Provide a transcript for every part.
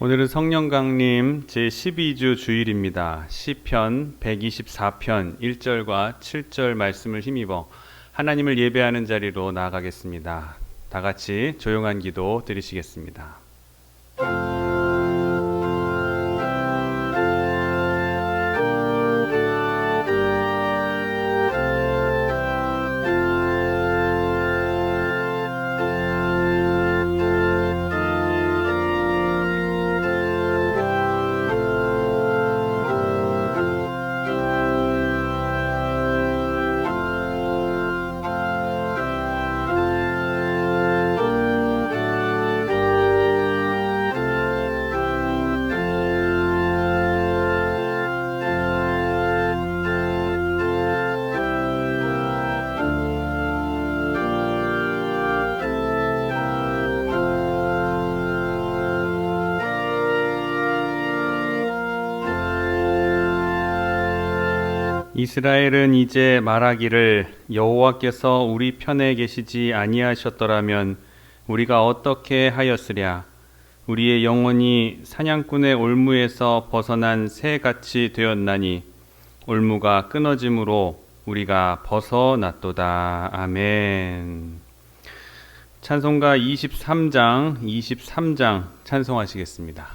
오늘은 성령 강림 제12주 주일입니다. 시편 124편 1절과 7절 말씀을 힘입어 하나님을 예배하는 자리로 나아가겠습니다. 다 같이 조용한 기도 드리시겠습니다. 이스라엘은 이제 말하기를 여호와께서 우리 편에 계시지 아니하셨더라면 우리가 어떻게 하였으랴. 우리의 영혼이 사냥꾼의 올무에서 벗어난 새같이 되었나니 올무가 끊어짐으로 우리가 벗어났도다. 아멘. 찬송가 23장 찬송하시겠습니다.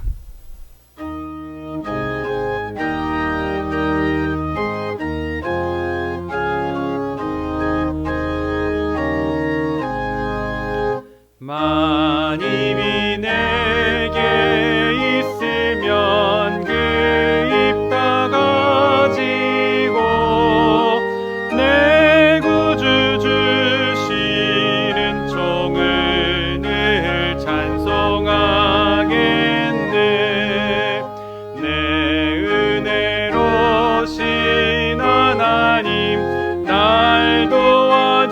만입이 내게 있으면 그 입 다 가지고 내 구주 주시는 종을 늘 찬송하겠네. 내 은혜로신 하나님 날 도와주시고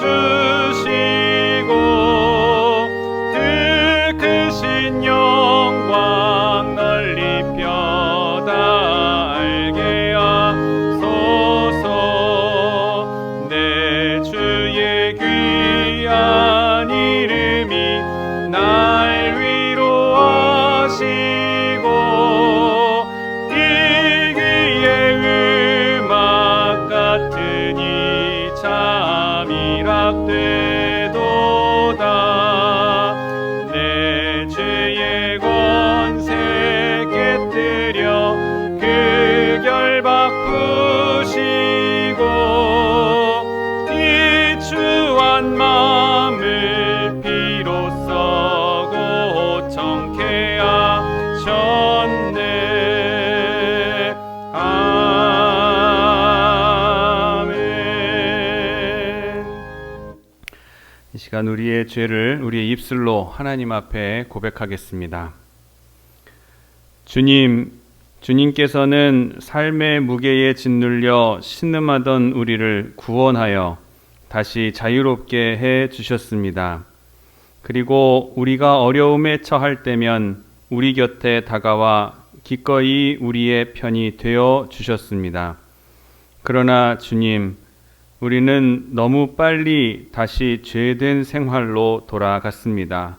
영광 널리 펴다 알게 하소서. 내 주의 귀한 이름이 날 위로하시고 이 귀의 음악 같으니 잠이락되도다. 그 결박 푸시고 이 추한 마음을 비로소 고청케 하셨네. 아멘. 이 시간 우리의 죄를 우리의 입술로 하나님 앞에 고백하겠습니다. 주님께서는 삶의 무게에 짓눌려 신음하던 우리를 구원하여 다시 자유롭게 해 주셨습니다. 그리고 우리가 어려움에 처할 때면 우리 곁에 다가와 기꺼이 우리의 편이 되어 주셨습니다. 그러나 주님, 우리는 너무 빨리 다시 죄된 생활로 돌아갔습니다.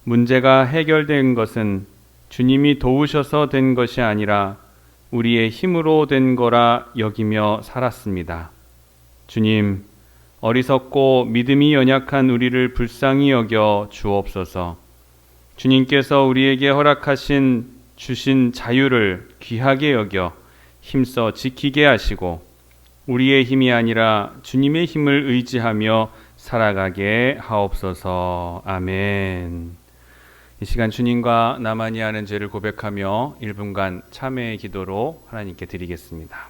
문제가 해결된 것은 주님이 도우셔서 된 것이 아니라 우리의 힘으로 된 거라 여기며 살았습니다. 주님, 어리석고 믿음이 연약한 우리를 불쌍히 여겨 주옵소서. 주님께서 우리에게 주신 자유를 귀하게 여겨 힘써 지키게 하시고 우리의 힘이 아니라 주님의 힘을 의지하며 살아가게 하옵소서. 아멘. 이 시간 주님과 나만이 아는 죄를 고백하며 1분간 참회의 기도로 하나님께 드리겠습니다.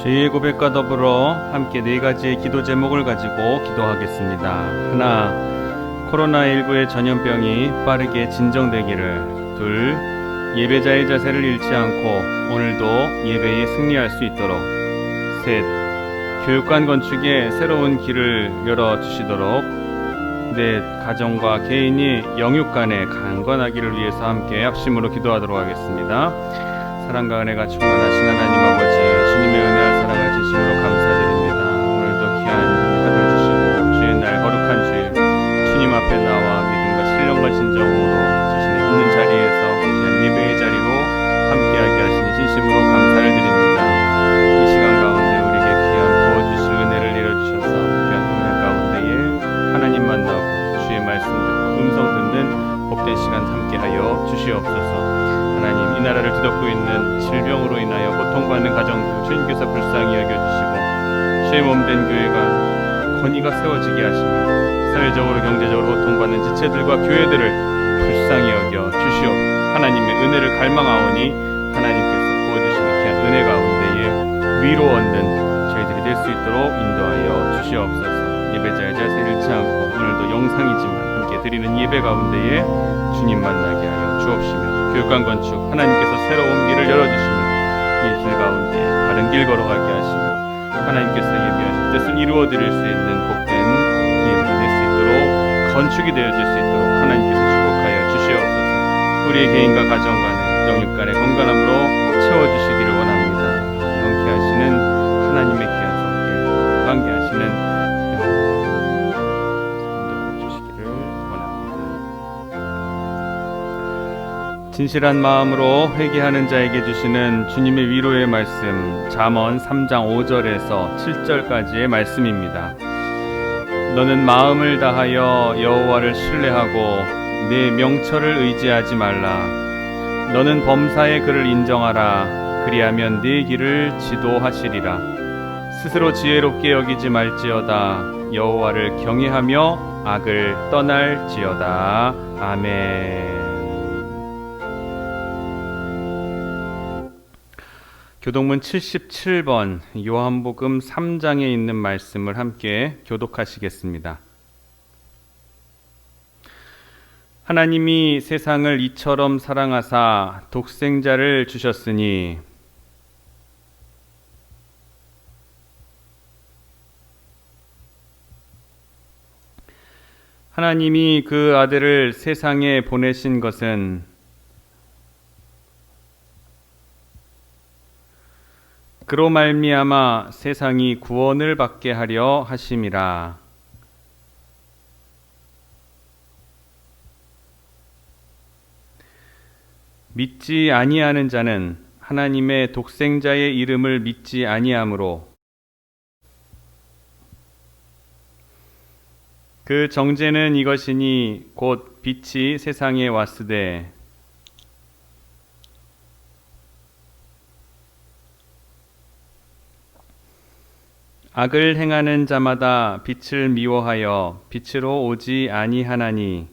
제2의 고백과 더불어 함께 네 가지의 기도 제목을 가지고 기도하겠습니다. 하나, 코로나19의 전염병이 빠르게 진정되기를. 둘, 예배자의 자세를 잃지 않고 오늘도 예배에 승리할 수 있도록. 셋, 교육관 건축에 새로운 길을 열어주시도록. 넷, 가정과 개인이 영육간에 강건하기를 위해서 함께 합심으로 기도하도록 하겠습니다. 사랑과 은혜가 충만하신 하나님 아버지, 주님의 은혜와 사랑을 진심으로 감사드립니다. 오늘도 귀한 하루를 주시고 주의 날 거룩한 주일 주님 앞에 나와 믿음과 신령과 진정으로 자신의 있는 자리에서 귀한 예배의 자리로 함께하게 하시니 진심으로 감사를 드립니다. 이 시간 가운데 우리에게 귀한 부어주실 은혜를 내려주셔서 귀한 은혜 가운데에 하나님 만나고 주의 말씀 듣고 음성 듣는 복된 시간 함께하여 주시옵소서. 하나님, 이 나라를 뒤덮고 있는 질병으로 인하여 고통받는 가정들 주님께서 불쌍히 여겨주시고 주의 몸된 교회가 권위가 세워지게 하시며 사회적으로 경제적으로 고통받는 지체들과 교회들을 불쌍히 여겨 주시옵. 하나님의 은혜를 갈망하오니 하나님께서 부어주시는 귀한 은혜 가운데에 위로 얻는 저희들이 될 수 있도록 인도하여 주시옵소서. 예배자의 자세를 잃지 않고 오늘도 영상이지만 함께 드리는 예배 가운데에 주님 만나게 하여 주옵시며 교육관 건축 하나님께서 새로운 길을 열어주시며 이 길 가운데 바른 길 걸어가게 하시며 하나님께서 예비하신 뜻을 이루어드릴 수 있는 복된 예배가 될 수 있도록 건축이 되어질 수 있도록 하나님께서 축복하여 주시옵소서. 우리의 개인과 가정과는 영육간의 건강함으로 채워주시기를 원합니다. 건강케 하시는 하나님의 귀한 손길, 건강케 하시는 진실한 마음으로 회개하는 자에게 주시는 주님의 위로의 말씀, 잠언 3장 5절에서 7절까지의 말씀입니다. 너는 마음을 다하여 여호와를 신뢰하고 내 명철을 의지하지 말라. 너는 범사의 그를 인정하라. 그리하면 네 길을 지도하시리라. 스스로 지혜롭게 여기지 말지어다. 여호와를 경외하며 악을 떠날지어다. 아멘. 교독문 77번 요한복음 3장에 있는 말씀을 함께 교독하시겠습니다. 하나님이 세상을 이처럼 사랑하사 독생자를 주셨으니 하나님이 그 아들을 세상에 보내신 것은 그로 말미암아 세상이 구원을 받게 하려 하심이라. 믿지 아니하는 자는 하나님의 독생자의 이름을 믿지 아니하므로 그 정죄는 이것이니 곧 빛이 세상에 왔으되 악을 행하는 자마다 빛을 미워하여 빛으로 오지 아니하나니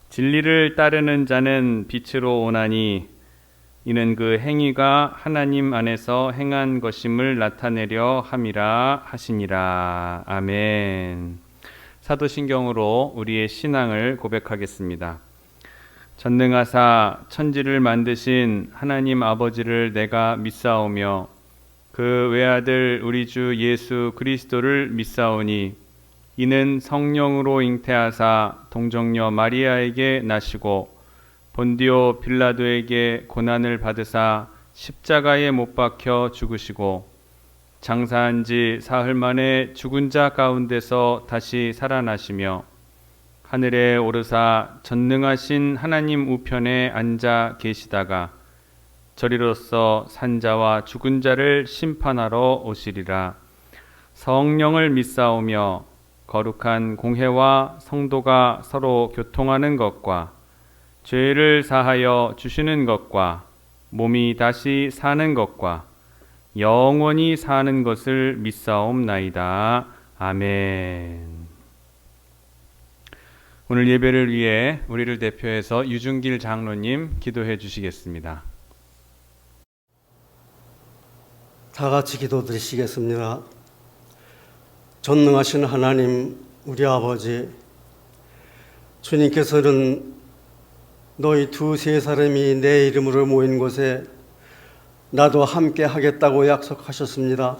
진리를 따르는 자는 빛으로 오나니 이는 그 행위가 하나님 안에서 행한 것임을 나타내려 함이라 하시니라. 아멘. 사도신경으로 우리의 신앙을 고백하겠습니다. 전능하사 천지를 만드신 하나님 아버지를 내가 믿사오며 그 외아들 우리 주 예수 그리스도를 믿사오니 이는 성령으로 잉태하사 동정녀 마리아에게 나시고 본디오 빌라도에게 고난을 받으사 십자가에 못 박혀 죽으시고 장사한 지 사흘 만에 죽은 자 가운데서 다시 살아나시며 하늘에 오르사 전능하신 하나님 우편에 앉아 계시다가 저리로서 산자와 죽은 자를 심판하러 오시리라. 성령을 믿사오며 거룩한 공회와 성도가 서로 교통하는 것과 죄를 사하여 주시는 것과 몸이 다시 사는 것과 영원히 사는 것을 믿사옵나이다. 아멘. 오늘 예배를 위해 우리를 대표해서 유준길 장로님 기도해 주시겠습니다. 다 같이 기도드리시겠습니다. 전능하신 하나님, 우리 아버지, 주님께서는 너희 두세 사람이 내 이름으로 모인 곳에 나도 함께 하겠다고 약속하셨습니다.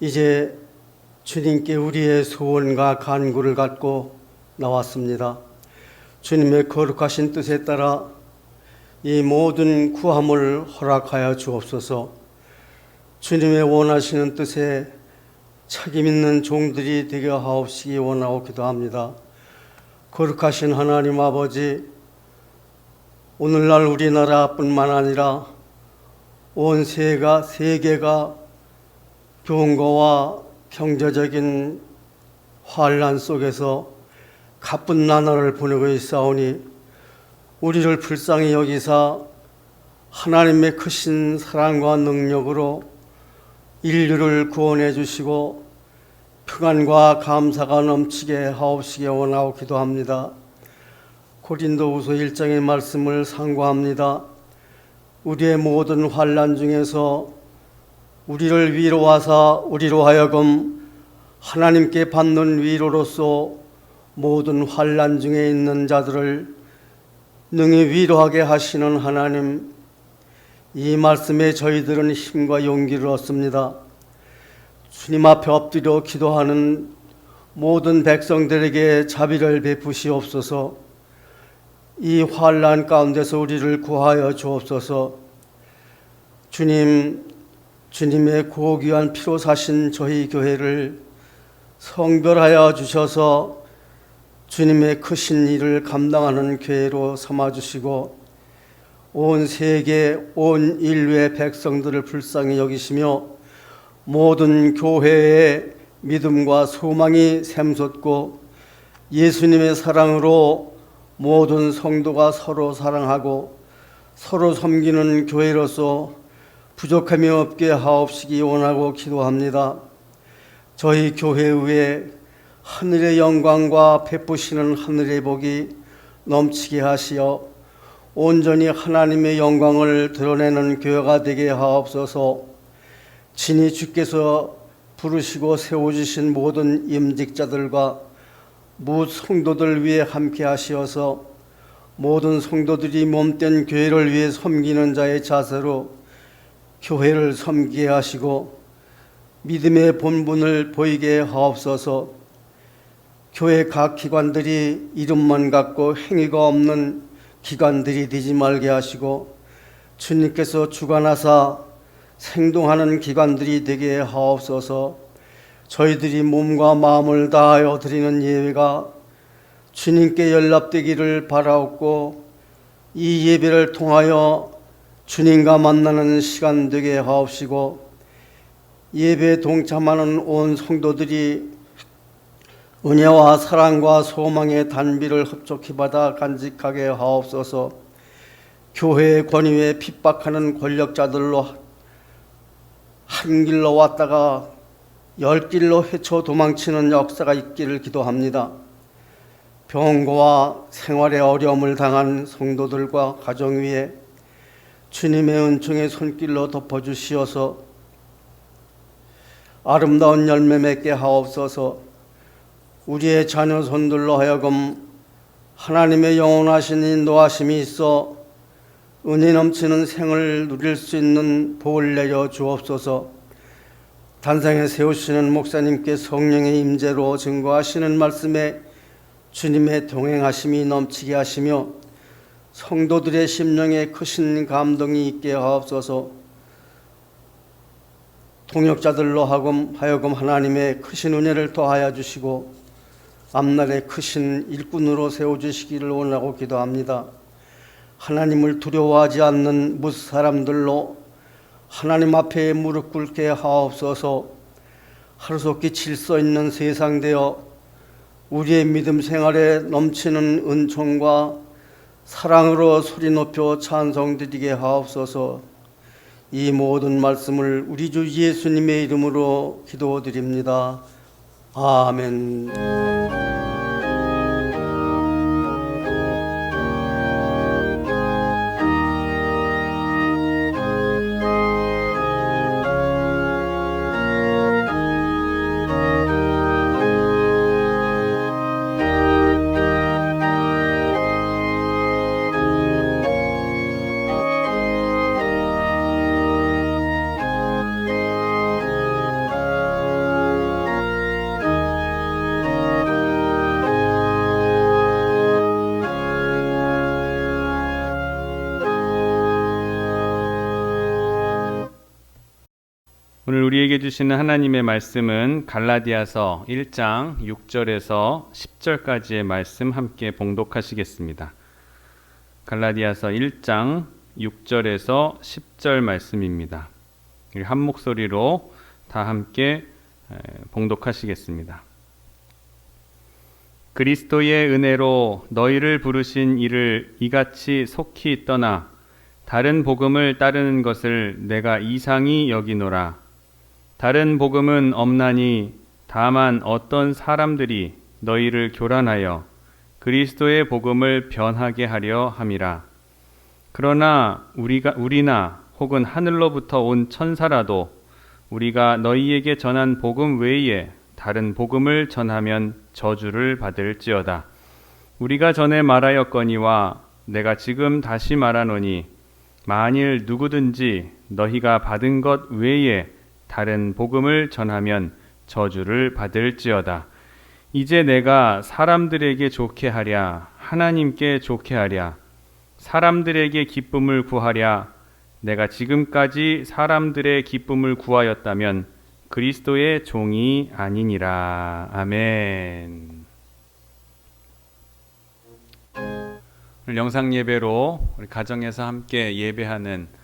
이제 주님께 우리의 소원과 간구를 갖고 나왔습니다. 주님의 거룩하신 뜻에 따라 이 모든 구함을 허락하여 주옵소서. 주님의 원하시는 뜻에 책임 있는 종들이 되게 하옵시기 원하고 기도합니다. 거룩하신 하나님 아버지, 오늘날 우리나라뿐만 아니라 온 세계가 경고와 경제적인 환란 속에서 가쁜 나날을 보내고 있사오니 우리를 불쌍히 여기사 하나님의 크신 사랑과 능력으로 인류를 구원해 주시고 평안과 감사가 넘치게 하옵시기 원하고 기도합니다. 고린도후서 1장의 말씀을 상고합니다. 우리의 모든 환난 중에서 우리를 위로하사 우리로 하여금 하나님께 받는 위로로서 모든 환난 중에 있는 자들을 능히 위로하게 하시는 하나님, 이 말씀에 저희들은 힘과 용기를 얻습니다. 주님 앞에 엎드려 기도하는 모든 백성들에게 자비를 베푸시옵소서. 이 환난 가운데서 우리를 구하여 주옵소서. 주님의 고귀한 피로 사신 저희 교회를 성별하여 주셔서 주님의 크신 일을 감당하는 교회로 삼아주시고 온 세계, 온 인류의 백성들을 불쌍히 여기시며 모든 교회의 믿음과 소망이 샘솟고 예수님의 사랑으로 모든 성도가 서로 사랑하고 서로 섬기는 교회로서 부족함이 없게 하옵시기 원하고 기도합니다. 저희 교회 위에 하늘의 영광과 베푸시는 하늘의 복이 넘치게 하시어 온전히 하나님의 영광을 드러내는 교회가 되게 하옵소서. 친히 주께서 부르시고 세워주신 모든 임직자들과 무성도들 위해 함께 하시어서 모든 성도들이 몸된 교회를 위해 섬기는 자의 자세로 교회를 섬기게 하시고 믿음의 본분을 보이게 하옵소서. 교회 각 기관들이 이름만 갖고 행위가 없는 기관들이 되지 말게 하시고 주님께서 주관하사 생동하는 기관들이 되게 하옵소서. 저희들이 몸과 마음을 다하여 드리는 예배가 주님께 연락되기를 바라옵고 이 예배를 통하여 주님과 만나는 시간 되게 하옵시고 예배에 동참하는 온 성도들이 은혜와 사랑과 소망의 단비를 흡족히 받아 간직하게 하옵소서. 교회의 권위에 핍박하는 권력자들로 한 길로 왔다가 열 길로 헤쳐 도망치는 역사가 있기를 기도합니다. 병고와 생활의 어려움을 당한 성도들과 가정 위에 주님의 은총의 손길로 덮어주시어서 아름다운 열매 맺게 하옵소서. 우리의 자녀 손들로 하여금 하나님의 영원하신 인도하심이 있어 은혜 넘치는 생을 누릴 수 있는 복을 내려 주옵소서. 단상에 세우시는 목사님께 성령의 임재로 증거하시는 말씀에 주님의 동행하심이 넘치게 하시며 성도들의 심령에 크신 감동이 있게 하옵소서. 동역자들로 하여금 하나님의 크신 은혜를 더하여 주시고 앞날에 크신 일꾼으로 세워주시기를 원하고 기도합니다. 하나님을 두려워하지 않는 무사람들로 하나님 앞에 무릎 꿇게 하옵소서. 하루속히 질서 있는 세상 되어 우리의 믿음 생활에 넘치는 은총과 사랑으로 소리 높여 찬송드리게 하옵소서. 이 모든 말씀을 우리 주 예수님의 이름으로 기도드립니다. 아멘. 오늘 우리에게 주시는 하나님의 말씀은 갈라디아서 1장 6절에서 10절까지의 말씀 함께 봉독하시겠습니다. 갈라디아서 1장 6절에서 10절 말씀입니다. 한 목소리로 다 함께 봉독하시겠습니다. 그리스도의 은혜로 너희를 부르신 이를 이같이 속히 떠나 다른 복음을 따르는 것을 내가 이상히 여기노라. 다른 복음은 없나니 다만 어떤 사람들이 너희를 교란하여 그리스도의 복음을 변하게 하려 함이라. 그러나 우리나 혹은 하늘로부터 온 천사라도 우리가 너희에게 전한 복음 외에 다른 복음을 전하면 저주를 받을지어다. 우리가 전에 말하였거니와 내가 지금 다시 말하노니 만일 누구든지 너희가 받은 것 외에 다른 복음을 전하면 저주를 받을지어다. 이제 내가 사람들에게 좋게 하랴 하나님께 좋게 하랴 사람들에게 기쁨을 구하랴 내가 지금까지 사람들의 기쁨을 구하였다면 그리스도의 종이 아니니라. 아멘. 오늘 영상 예배로 우리 가정에서 함께 예배하는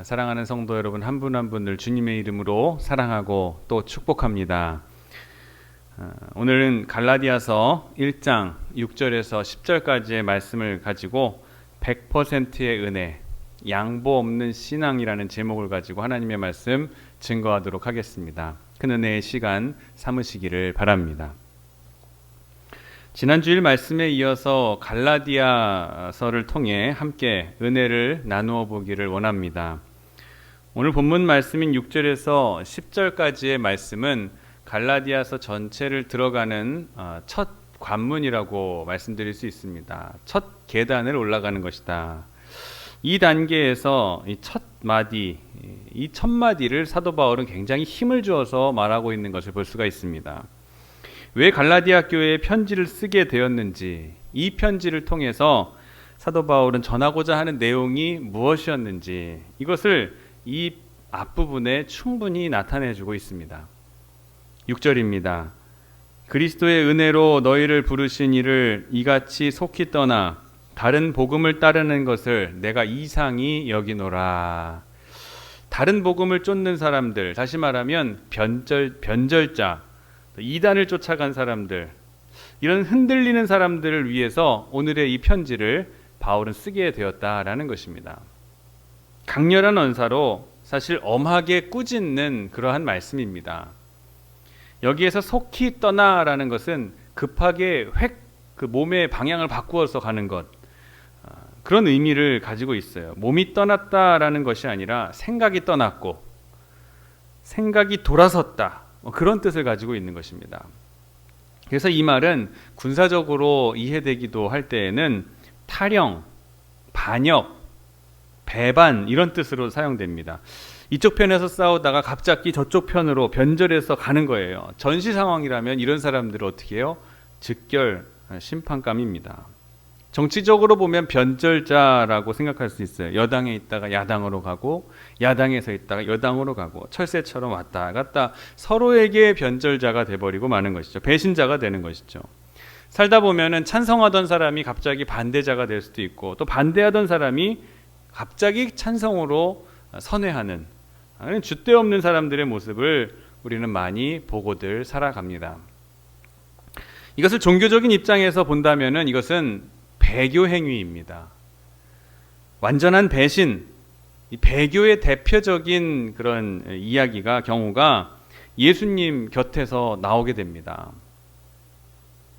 사랑하는 성도 여러분 한 분 한 분을 주님의 이름으로 사랑하고 또 축복합니다. 오늘은 갈라디아서 1장 6절에서 10절까지의 말씀을 가지고 100%의 은혜, 양보 없는 신앙이라는 제목을 가지고 하나님의 말씀 증거하도록 하겠습니다. 큰 은혜의 시간 삼으시기를 바랍니다. 지난 주일 말씀에 이어서 갈라디아서를 통해 함께 은혜를 나누어 보기를 원합니다. 오늘 본문 말씀인 6절에서 10절까지의 말씀은 갈라디아서 전체를 들어가는 첫 관문이라고 말씀드릴 수 있습니다. 첫 계단을 올라가는 것이다. 이 단계에서 이 첫 마디, 이 첫 마디를 사도 바울은 굉장히 힘을 주어서 말하고 있는 것을 볼 수가 있습니다. 왜 갈라디아 교회에 편지를 쓰게 되었는지, 이 편지를 통해서 사도 바울은 전하고자 하는 내용이 무엇이었는지 이것을 이 앞부분에 충분히 나타내주고 있습니다. 6절입니다. 그리스도의 은혜로 너희를 부르신 이를 이같이 속히 떠나 다른 복음을 따르는 것을 내가 이상히 여기노라. 다른 복음을 쫓는 사람들, 다시 말하면 변절자, 이단을 쫓아간 사람들, 이런 흔들리는 사람들을 위해서 오늘의 이 편지를 바울은 쓰게 되었다라는 것입니다. 강렬한 언사로 사실 엄하게 꾸짖는 그러한 말씀입니다. 여기에서 속히 떠나라는 것은 급하게 그 몸의 방향을 바꾸어서 가는 것, 그런 의미를 가지고 있어요. 몸이 떠났다라는 것이 아니라 생각이 떠났고 생각이 돌아섰다, 그런 뜻을 가지고 있는 것입니다. 그래서 이 말은 군사적으로 이해되기도 할 때에는 탈영, 반역, 배반 이런 뜻으로 사용됩니다. 이쪽 편에서 싸우다가 갑자기 저쪽 편으로 변절해서 가는 거예요. 전시 상황이라면 이런 사람들을 어떻게 해요? 즉결 심판감입니다. 정치적으로 보면 변절자라고 생각할 수 있어요. 여당에 있다가 야당으로 가고 야당에서 있다가 여당으로 가고 철새처럼 왔다 갔다 서로에게 변절자가 돼버리고 마는 것이죠. 배신자가 되는 것이죠. 살다 보면은 찬성하던 사람이 갑자기 반대자가 될 수도 있고 또 반대하던 사람이 갑자기 찬성으로 선회하는 줏대 없는 사람들의 모습을 우리는 많이 보고들 살아갑니다. 이것을 종교적인 입장에서 본다면은 이것은 배교 행위입니다. 완전한 배신, 이 배교의 대표적인 그런 경우가 예수님 곁에서 나오게 됩니다.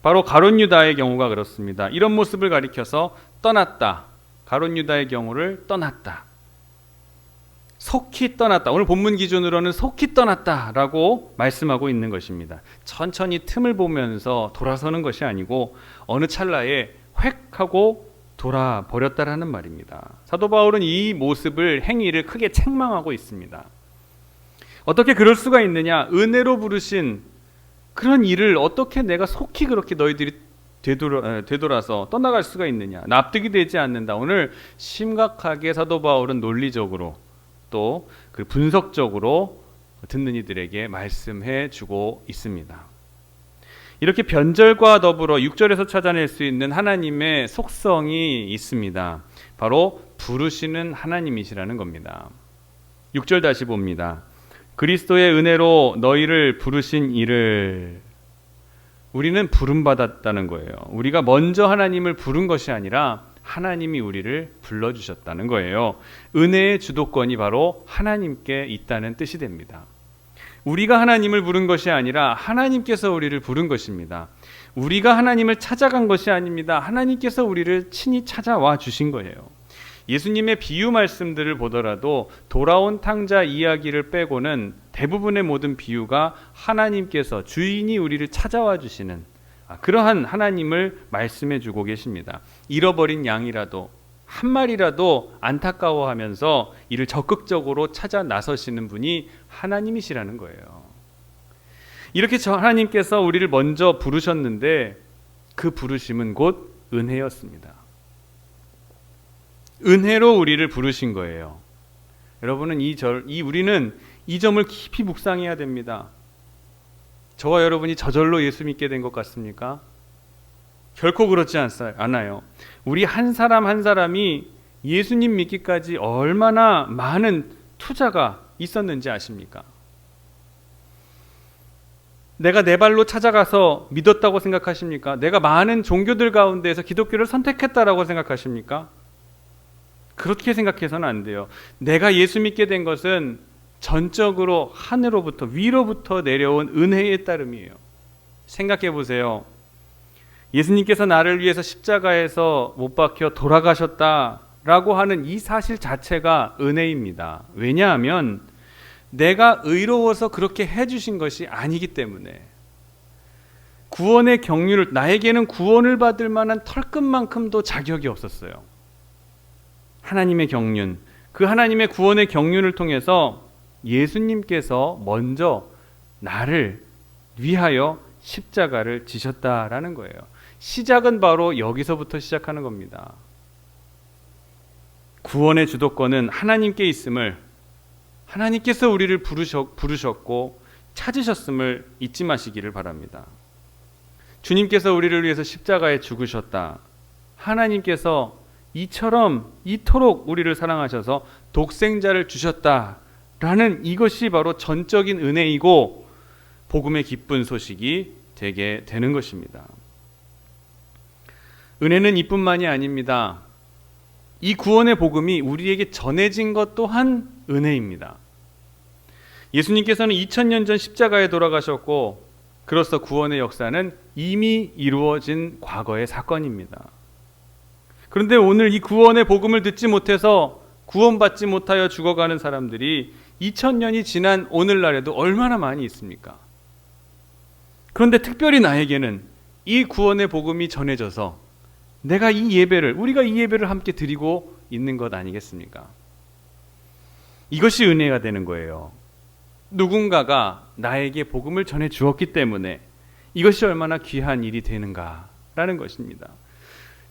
바로 가룟 유다의 경우가 그렇습니다. 이런 모습을 가리켜서 떠났다. 가룟 유다의 경우를 떠났다. 속히 떠났다. 오늘 본문 기준으로는 속히 떠났다라고 말씀하고 있는 것입니다. 천천히 틈을 보면서 돌아서는 것이 아니고 어느 찰나에 획 하고 돌아버렸다라는 말입니다. 사도 바울은 이 모습을, 행위를 크게 책망하고 있습니다. 어떻게 그럴 수가 있느냐? 은혜로 부르신 그런 일을 어떻게 내가 속히 그렇게 너희들이 되돌아서 떠나갈 수가 있느냐? 납득이 되지 않는다. 오늘 심각하게 사도 바울은 논리적으로 또 그 분석적으로 듣는 이들에게 말씀해 주고 있습니다. 이렇게 변절과 더불어 6절에서 찾아낼 수 있는 하나님의 속성이 있습니다. 바로 부르시는 하나님이시라는 겁니다. 6절 다시 봅니다. 그리스도의 은혜로 너희를 부르신 이를. 우리는 부름받았다는 거예요. 우리가 먼저 하나님을 부른 것이 아니라 하나님이 우리를 불러주셨다는 거예요. 은혜의 주도권이 바로 하나님께 있다는 뜻이 됩니다. 우리가 하나님을 부른 것이 아니라 하나님께서 우리를 부른 것입니다. 우리가 하나님을 찾아간 것이 아닙니다. 하나님께서 우리를 친히 찾아와 주신 거예요. 예수님의 비유 말씀들을 보더라도 돌아온 탕자 이야기를 빼고는 대부분의 모든 비유가 하나님께서 주인이 우리를 찾아와 주시는 그러한 하나님을 말씀해 주고 계십니다. 잃어버린 양이라도 한 마리라도 안타까워하면서 이를 적극적으로 찾아 나서시는 분이 하나님이시라는 거예요. 이렇게 하나님께서 우리를 먼저 부르셨는데 그 부르심은 곧 은혜였습니다. 은혜로 우리를 부르신 거예요. 여러분은 우리는 이 점을 깊이 묵상해야 됩니다. 저와 여러분이 저절로 예수 믿게 된 것 같습니까? 결코 그렇지 않아요. 우리 한 사람 한 사람이 예수님 믿기까지 얼마나 많은 투자가 있었는지 아십니까? 내가 내 발로 찾아가서 믿었다고 생각하십니까? 내가 많은 종교들 가운데에서 기독교를 선택했다라고 생각하십니까? 그렇게 생각해서는 안 돼요. 내가 예수 믿게 된 것은 전적으로 하늘로부터 위로부터 내려온 은혜의 따름이에요. 생각해 보세요. 예수님께서 나를 위해서 십자가에서 못 박혀 돌아가셨다라고 하는 이 사실 자체가 은혜입니다. 왜냐하면 내가 의로워서 그렇게 해주신 것이 아니기 때문에 구원의 경륜을 나에게는 구원을 받을 만한 털끝만큼도 자격이 없었어요. 하나님의 경륜, 그 하나님의 구원의 경륜을 통해서 예수님께서 먼저 나를 위하여 십자가를 지셨다라는 거예요. 시작은 바로 여기서부터 시작하는 겁니다. 구원의 주도권은 하나님께 있음을, 하나님께서 우리를 부르셨고 찾으셨음을 잊지 마시기를 바랍니다. 주님께서 우리를 위해서 십자가에 죽으셨다. 하나님께서 이토록 우리를 사랑하셔서 독생자를 주셨다라는 이것이 바로 전적인 은혜이고 복음의 기쁜 소식이 되게 되는 것입니다. 은혜는 이뿐만이 아닙니다. 이 구원의 복음이 우리에게 전해진 것 또한 은혜입니다. 예수님께서는 2000년 전 십자가에 돌아가셨고 그로써 구원의 역사는 이미 이루어진 과거의 사건입니다. 그런데 오늘 이 구원의 복음을 듣지 못해서 구원받지 못하여 죽어가는 사람들이 2000년이 지난 오늘날에도 얼마나 많이 있습니까? 그런데 특별히 나에게는 이 구원의 복음이 전해져서 우리가 이 예배를 함께 드리고 있는 것 아니겠습니까? 이것이 은혜가 되는 거예요. 누군가가 나에게 복음을 전해 주었기 때문에 이것이 얼마나 귀한 일이 되는가라는 것입니다.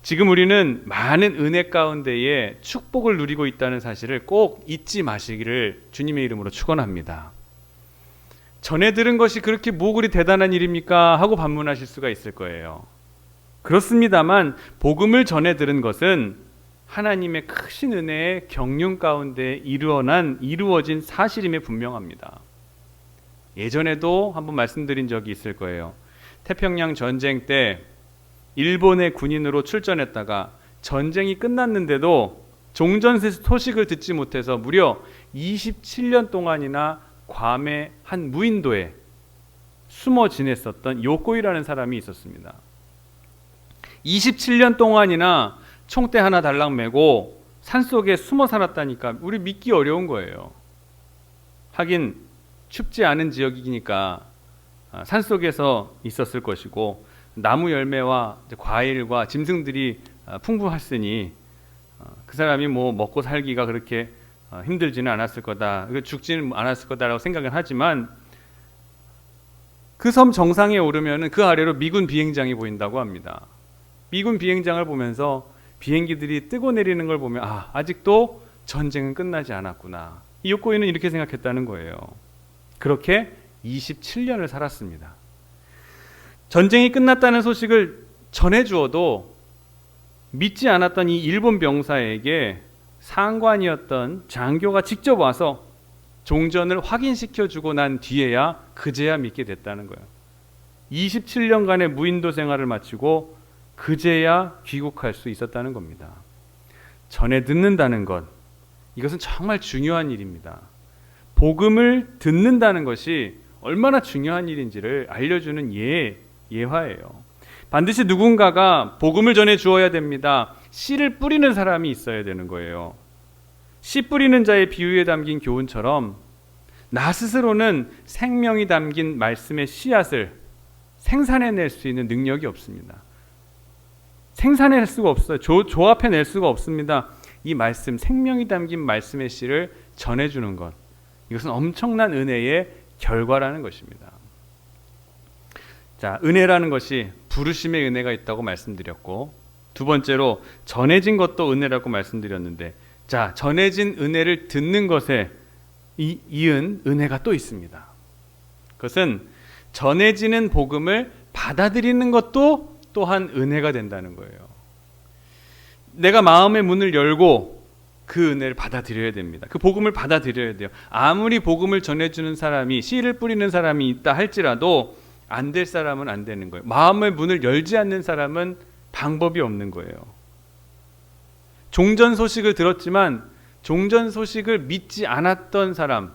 지금 우리는 많은 은혜 가운데에 축복을 누리고 있다는 사실을 꼭 잊지 마시기를 주님의 이름으로 축원합니다. 전해 들은 것이 그렇게 뭐 그리 대단한 일입니까? 하고 반문하실 수가 있을 거예요. 그렇습니다만 복음을 전해 들은 것은 하나님의 크신 은혜의 경륜 가운데 이루어진 사실임에 분명합니다. 예전에도 한번 말씀드린 적이 있을 거예요. 태평양 전쟁 때 일본의 군인으로 출전했다가 전쟁이 끝났는데도 종전 소식을 듣지 못해서 무려 27년 동안이나 괌의 한 무인도에 숨어 지냈었던 요코이라는 사람이 있었습니다. 27년 동안이나 총대 하나 달랑 메고 산속에 숨어 살았다니까 우리 믿기 어려운 거예요. 하긴 춥지 않은 지역이니까 산속에서 있었을 것이고 나무 열매와 과일과 짐승들이 풍부했으니 그 사람이 뭐 먹고 살기가 그렇게 힘들지는 않았을 거다, 죽지는 않았을 거다라고 생각은 하지만 그 섬 정상에 오르면 그 아래로 미군 비행장이 보인다고 합니다. 미군 비행장을 보면서 비행기들이 뜨고 내리는 걸 보면 아직도 전쟁은 끝나지 않았구나. 이 요코이는 이렇게 생각했다는 거예요. 그렇게 27년을 살았습니다. 전쟁이 끝났다는 소식을 전해주어도 믿지 않았던 이 일본 병사에게 상관이었던 장교가 직접 와서 종전을 확인시켜주고 난 뒤에야 그제야 믿게 됐다는 거예요. 27년간의 무인도 생활을 마치고 그제야 귀국할 수 있었다는 겁니다. 전해 듣는다는 것, 이것은 정말 중요한 일입니다. 복음을 듣는다는 것이 얼마나 중요한 일인지를 알려주는 예화예요. 반드시 누군가가 복음을 전해 주어야 됩니다. 씨를 뿌리는 사람이 있어야 되는 거예요. 씨 뿌리는 자의 비유에 담긴 교훈처럼 나 스스로는 생명이 담긴 말씀의 씨앗을 생산해낼 수 있는 능력이 없습니다. 생산해낼 수가 없어요. 조합해낼 수가 없습니다. 이 말씀, 생명이 담긴 말씀의 씨를 전해주는 것, 이것은 엄청난 은혜의 결과라는 것입니다. 자, 은혜라는 것이 부르심의 은혜가 있다고 말씀드렸고, 두 번째로 전해진 것도 은혜라고 말씀드렸는데, 자, 전해진 은혜를 듣는 것에 이은 은혜가 또 있습니다. 그것은 전해지는 복음을 받아들이는 것도 또한 은혜가 된다는 거예요. 내가 마음의 문을 열고 그 은혜를 받아들여야 됩니다. 그 복음을 받아들여야 돼요. 아무리 복음을 전해주는 사람이, 씨를 뿌리는 사람이 있다 할지라도 안 될 사람은 안 되는 거예요. 마음의 문을 열지 않는 사람은 방법이 없는 거예요. 종전 소식을 들었지만 종전 소식을 믿지 않았던 사람,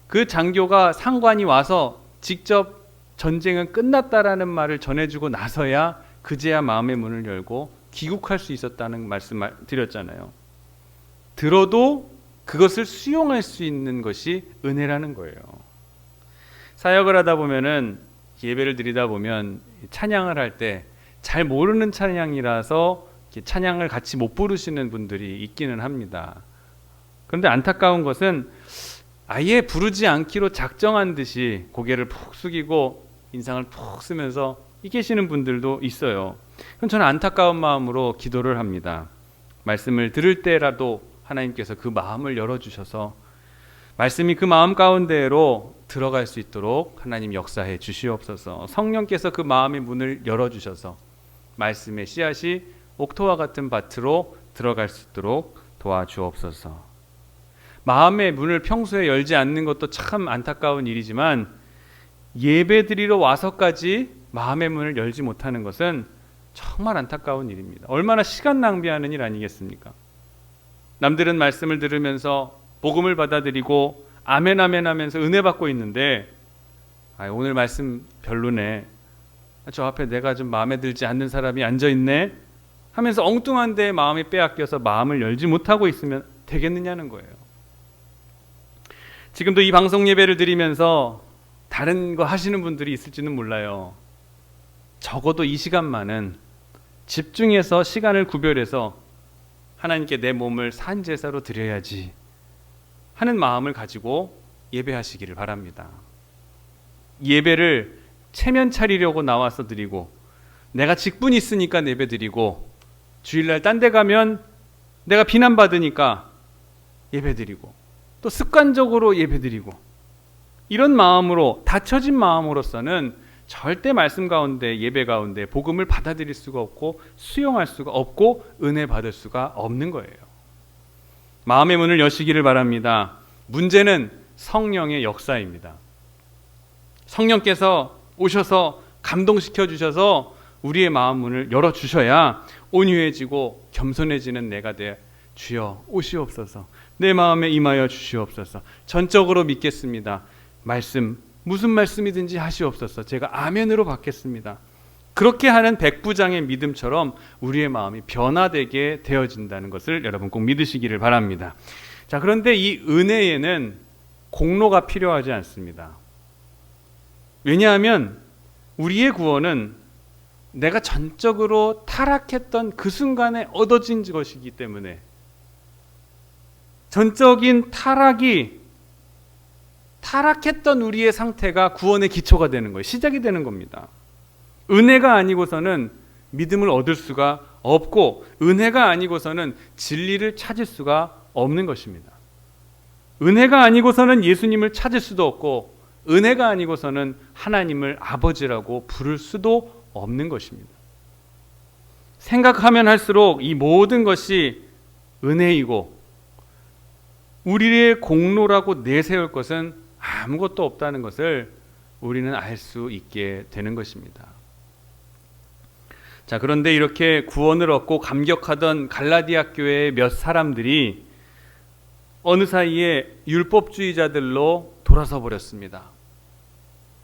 그 장교가 상관이 와서 직접 전쟁은 끝났다라는 말을 전해주고 나서야 그제야 마음의 문을 열고 귀국할 수 있었다는 말씀 드렸잖아요. 들어도 그것을 수용할 수 있는 것이 은혜라는 거예요. 사역을 하다 보면은, 예배를 드리다 보면 찬양을 할 때 잘 모르는 찬양이라서 찬양을 같이 못 부르시는 분들이 있기는 합니다. 그런데 안타까운 것은 아예 부르지 않기로 작정한 듯이 고개를 푹 숙이고 인상을 푹 쓰면서 이 계시는 분들도 있어요. 그럼 저는 안타까운 마음으로 기도를 합니다. 말씀을 들을 때라도 하나님께서 그 마음을 열어주셔서 말씀이 그 마음 가운데로 들어갈 수 있도록 하나님 역사해 주시옵소서. 성령께서 그 마음의 문을 열어주셔서 말씀의 씨앗이 옥토와 같은 밭으로 들어갈 수 있도록 도와주옵소서. 마음의 문을 평소에 열지 않는 것도 참 안타까운 일이지만 예배드리러 와서까지 마음의 문을 열지 못하는 것은 정말 안타까운 일입니다. 얼마나 시간 낭비하는 일 아니겠습니까? 남들은 말씀을 들으면서 복음을 받아들이고 아멘 아멘 하면서 은혜 받고 있는데, 오늘 말씀 별로네, 저 앞에 내가 좀 마음에 들지 않는 사람이 앉아있네 하면서 엉뚱한 데에 마음이 빼앗겨서 마음을 열지 못하고 있으면 되겠느냐는 거예요. 지금도 이 방송 예배를 드리면서 다른 거 하시는 분들이 있을지는 몰라요. 적어도 이 시간만은 집중해서 시간을 구별해서 하나님께 내 몸을 산제사로 드려야지 하는 마음을 가지고 예배하시기를 바랍니다. 예배를 체면 차리려고 나와서 드리고, 내가 직분이 있으니까 예배 드리고, 주일날 딴 데 가면 내가 비난받으니까 예배 드리고, 또 습관적으로 예배 드리고, 이런 마음으로, 닫혀진 마음으로서는 절대 말씀 가운데, 예배 가운데 복음을 받아들일 수가 없고 수용할 수가 없고 은혜 받을 수가 없는 거예요. 마음의 문을 여시기를 바랍니다. 문제는 성령의 역사입니다. 성령께서 오셔서 감동시켜 주셔서 우리의 마음 문을 열어주셔야 온유해지고 겸손해지는 내가 돼 주여 오시옵소서, 내 마음에 임하여 주시옵소서, 전적으로 믿겠습니다. 말씀, 무슨 말씀이든지 하시옵소서, 제가 아멘으로 받겠습니다. 그렇게 하는 백부장의 믿음처럼 우리의 마음이 변화되게 되어진다는 것을 여러분 꼭 믿으시기를 바랍니다. 자, 그런데 이 은혜에는 공로가 필요하지 않습니다. 왜냐하면 우리의 구원은 내가 전적으로 타락했던 그 순간에 얻어진 것이기 때문에, 전적인 타락했던 우리의 상태가 구원의 기초가 되는 거예요. 시작이 되는 겁니다. 은혜가 아니고서는 믿음을 얻을 수가 없고, 은혜가 아니고서는 진리를 찾을 수가 없는 것입니다. 은혜가 아니고서는 예수님을 찾을 수도 없고, 은혜가 아니고서는 하나님을 아버지라고 부를 수도 없는 것입니다. 생각하면 할수록 이 모든 것이 은혜이고 우리의 공로라고 내세울 것은 아무것도 없다는 것을 우리는 알 수 있게 되는 것입니다. 자, 그런데 이렇게 구원을 얻고 감격하던 갈라디아 교회의 몇 사람들이 어느 사이에 율법주의자들로 돌아서 버렸습니다.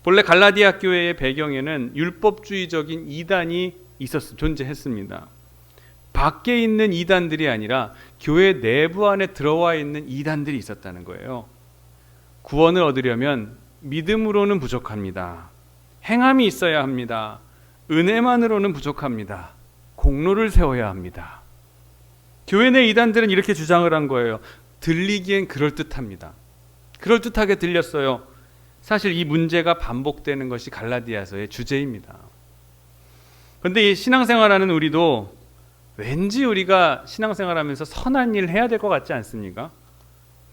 본래 갈라디아 교회의 배경에는 율법주의적인 이단이 존재했습니다. 밖에 있는 이단들이 아니라 교회 내부 안에 들어와 있는 이단들이 있었다는 거예요. 구원을 얻으려면 믿음으로는 부족합니다. 행함이 있어야 합니다. 은혜만으로는 부족합니다. 공로를 세워야 합니다. 교회 내 이단들은 이렇게 주장을 한 거예요. 들리기엔 그럴듯합니다. 그럴듯하게 들렸어요. 사실 이 문제가 반복되는 것이 갈라디아서의 주제입니다. 그런데 이 신앙생활하는 우리도 왠지 우리가 신앙생활하면서 선한 일 해야 될 것 같지 않습니까?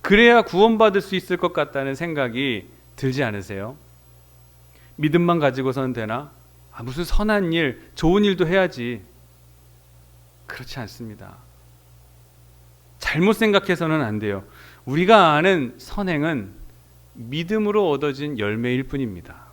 그래야 구원받을 수 있을 것 같다는 생각이 들지 않으세요? 믿음만 가지고서는 되나? 무슨 선한 일, 좋은 일도 해야지. 그렇지 않습니다. 잘못 생각해서는 안 돼요. 우리가 아는 선행은 믿음으로 얻어진 열매일 뿐입니다.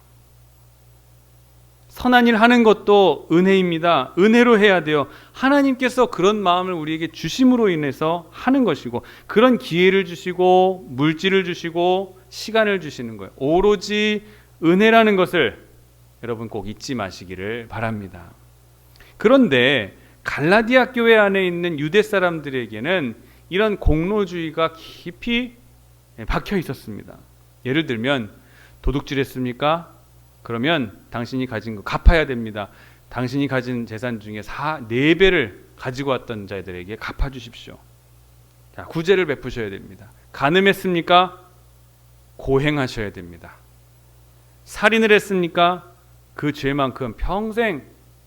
선한 일 하는 것도 은혜입니다. 은혜로 해야 돼요. 하나님께서 그런 마음을 우리에게 주심으로 인해서 하는 것이고, 그런 기회를 주시고 물질을 주시고 시간을 주시는 거예요. 오로지 은혜라는 것을 여러분 꼭 잊지 마시기를 바랍니다. 그런데 갈라디아 교회 안에 있는 유대 사람들에게는 이런 공로주의가 깊이 박혀 있었습니다. 예를 들면 도둑질했습니까? 그러면 당신이 가진 거 갚아야 됩니다. 당신이 가진 재산 중에 4배를 가지고 왔던 자들에게 갚아주십시오. 자, 구제를 베푸셔야 됩니다. 간음했습니까? 고행하셔야 됩니다. 살인을 했습니까? 그 죄만큼 평생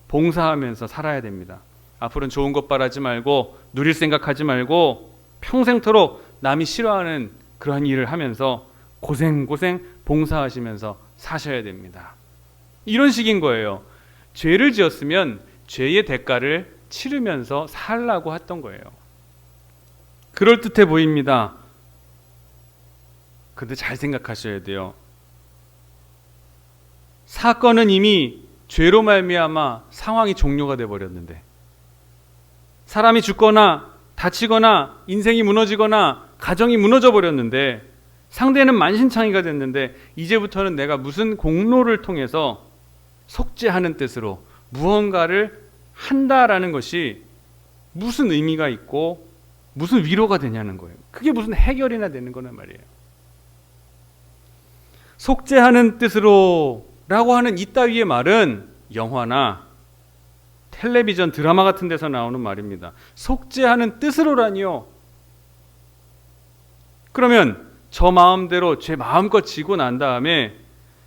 봉사하면서 살아야 됩니다. 앞으로는 좋은 것 바라지 말고 누릴 생각하지 말고 평생토록 남이 싫어하는 그러한 일을 하면서 고생고생 봉사하시면서 사셔야 됩니다. 이런 식인 거예요. 죄를 지었으면 죄의 대가를 치르면서 살라고 했던 거예요. 그럴듯해 보입니다. 그런데 잘 생각하셔야 돼요. 사건은 이미 죄로 말미암아 상황이 종료가 돼버렸는데, 사람이 죽거나 다치거나 인생이 무너지거나 가정이 무너져 버렸는데, 상대는 만신창이가 됐는데, 이제부터는 내가 무슨 공로를 통해서 속죄하는 뜻으로 무언가를 한다라는 것이 무슨 의미가 있고 무슨 위로가 되냐는 거예요. 그게 무슨 해결이나 되는 거란 말이에요. 속죄하는 뜻으로 라고 하는 이따위의 말은 영화나 텔레비전 드라마 같은 데서 나오는 말입니다. 속죄하는 뜻으로라니요. 그러면 저 마음대로 제 마음껏 지고 난 다음에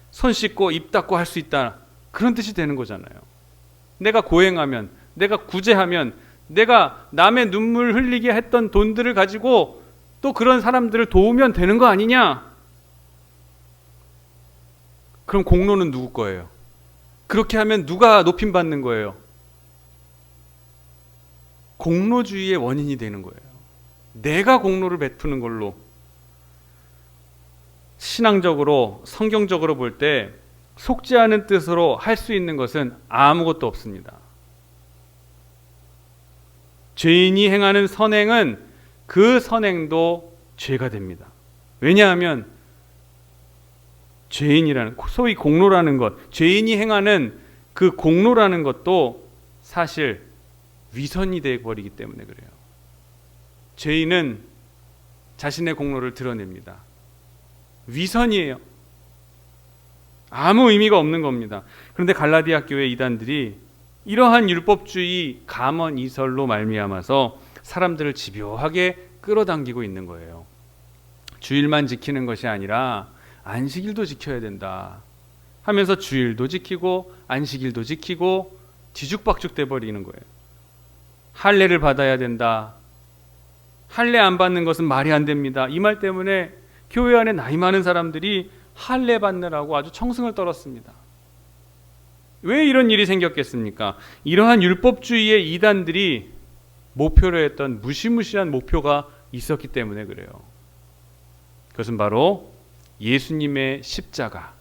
손 씻고 입 닦고 할 수 있다, 그런 뜻이 되는 거잖아요. 내가 고행하면, 내가 구제하면, 내가 남의 눈물 흘리게 했던 돈들을 가지고 또 그런 사람들을 도우면 되는 거 아니냐? 그럼 공로는 누구 거예요? 그렇게 하면 누가 높임 받는 거예요? 공로주의의 원인이 되는 거예요. 내가 공로를 베푸는 걸로. 신앙적으로, 성경적으로 볼 때 속죄하는 뜻으로 할 수 있는 것은 아무것도 없습니다. 죄인이 행하는 선행은 그 선행도 죄가 됩니다. 왜냐하면 죄인이라는, 소위 공로라는 것, 죄인이 행하는 그 공로라는 것도 사실 위선이 되어버리기 때문에 그래요. 죄인은 자신의 공로를 드러냅니다. 위선이에요. 아무 의미가 없는 겁니다. 그런데 갈라디아 교회 이단들이 이러한 율법주의 감언 이설로 말미암아서 사람들을 집요하게 끌어당기고 있는 거예요. 주일만 지키는 것이 아니라 안식일도 지켜야 된다 하면서 주일도 지키고 안식일도 지키고 뒤죽박죽 돼버리는 거예요. 할례를 받아야 된다. 할례 안 받는 것은 말이 안 됩니다. 이 말 때문에 교회 안에 나이 많은 사람들이 할례 받느라고 아주 청승을 떨었습니다. 왜 이런 일이 생겼겠습니까? 이러한 율법주의의 이단들이 목표로 했던 무시무시한 목표가 있었기 때문에 그래요. 그것은 바로 예수님의 십자가,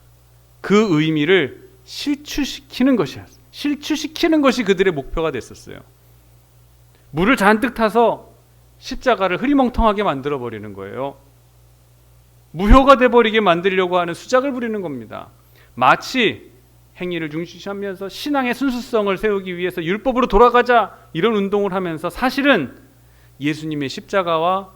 그 의미를 실추시키는 것이었어요. 실추시키는 것이 그들의 목표가 됐었어요. 물을 잔뜩 타서 십자가를 흐리멍텅하게 만들어버리는 거예요. 무효가 돼버리게 만들려고 하는 수작을 부리는 겁니다. 마치 행위를 중시하면서 신앙의 순수성을 세우기 위해서 율법으로 돌아가자 이런 운동을 하면서 사실은 예수님의 십자가와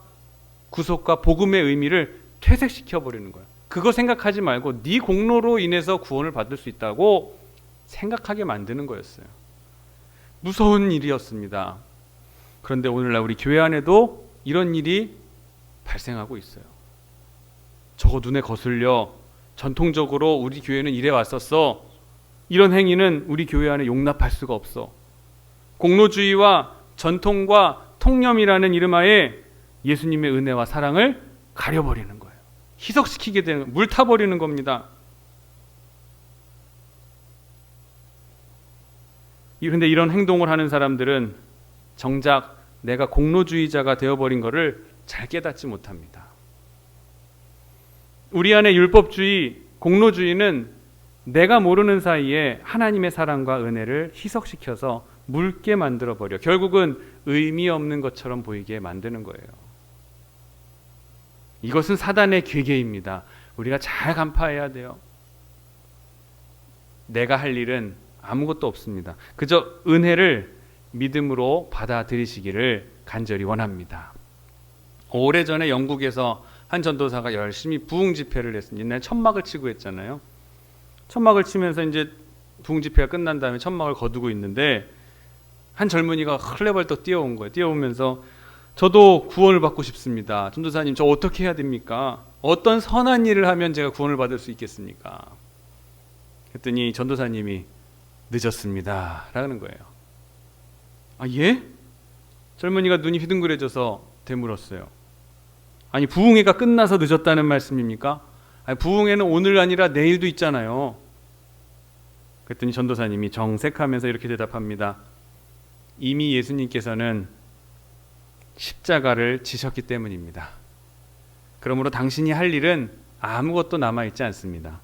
구속과 복음의 의미를 퇴색시켜버리는 거예요. 그거 생각하지 말고 네 공로로 인해서 구원을 받을 수 있다고 생각하게 만드는 거였어요. 무서운 일이었습니다. 그런데 오늘날 우리 교회 안에도 이런 일이 발생하고 있어요. 저거 눈에 거슬려. 전통적으로 우리 교회는 이래 왔었어. 이런 행위는 우리 교회 안에 용납할 수가 없어. 공로주의와 전통과 통념이라는 이름하에 예수님의 은혜와 사랑을 가려버리는 거예요. 희석시키게 되는, 물 타버리는 겁니다. 그런데 이런 행동을 하는 사람들은 정작 내가 공로주의자가 되어버린 것을 잘 깨닫지 못합니다. 우리 안에 율법주의, 공로주의는 내가 모르는 사이에 하나님의 사랑과 은혜를 희석시켜서 묽게 만들어버려 결국은 의미 없는 것처럼 보이게 만드는 거예요. 이것은 사단의 괴계입니다. 우리가 잘 간파해야 돼요. 내가 할 일은 아무것도 없습니다. 그저 은혜를 믿음으로 받아들이시기를 간절히 원합니다. 오래전에 영국에서 한 전도사가 열심히 부흥 집회를 했습니다. 옛날에 천막을 치고 했잖아요. 천막을 치면서 이제 부흥 집회가 끝난 다음에 천막을 거두고 있는데 한 젊은이가 헐레벌떡 뛰어온 거예요. 뛰어오면서 저도 구원을 받고 싶습니다. 전도사님, 저 어떻게 해야 됩니까? 어떤 선한 일을 하면 제가 구원을 받을 수 있겠습니까? 그랬더니 전도사님이 늦었습니다 라는 거예요. 아, 예? 젊은이가 눈이 휘둥그레져서 되물었어요. 아니, 부흥회가 끝나서 늦었다는 말씀입니까? 아니, 부흥회는 오늘 아니라 내일도 있잖아요. 그랬더니 전도사님이 정색하면서 이렇게 대답합니다. 이미 예수님께서는 십자가를 지셨기 때문입니다. 그러므로 당신이 할 일은 아무것도 남아있지 않습니다.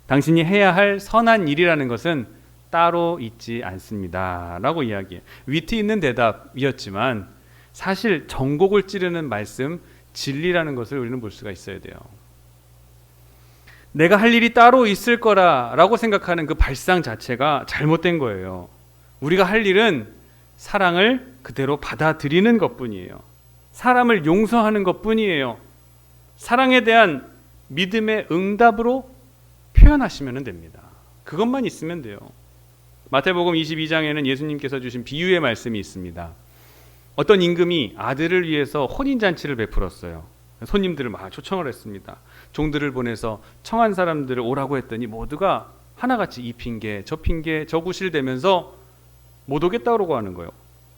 당신이 해야 할 선한 일이라는 것은 따로 있지 않습니다 라고 이야기해요. 위트 있는 대답이었지만 사실 전곡을 찌르는 말씀, 진리라는 것을 우리는 볼 수가 있어야 돼요. 내가 할 일이 따로 있을 거라고 생각하는 그 발상 자체가 잘못된 거예요. 우리가 할 일은 사랑을 그대로 받아들이는 것뿐이에요. 사람을 용서하는 것뿐이에요. 사랑에 대한 믿음의 응답으로 표현하시면 됩니다. 그것만 있으면 돼요. 마태복음 22장에는 예수님께서 주신 비유의 말씀이 있습니다. 어떤 임금이 아들을 위해서 혼인잔치를 베풀었어요. 손님들을 막 초청을 했습니다. 종들을 보내서 청한 사람들을 오라고 했더니 모두가 하나같이 이 핑계 저 핑계 저 구실대면서 못 오겠다고 하는 거예요.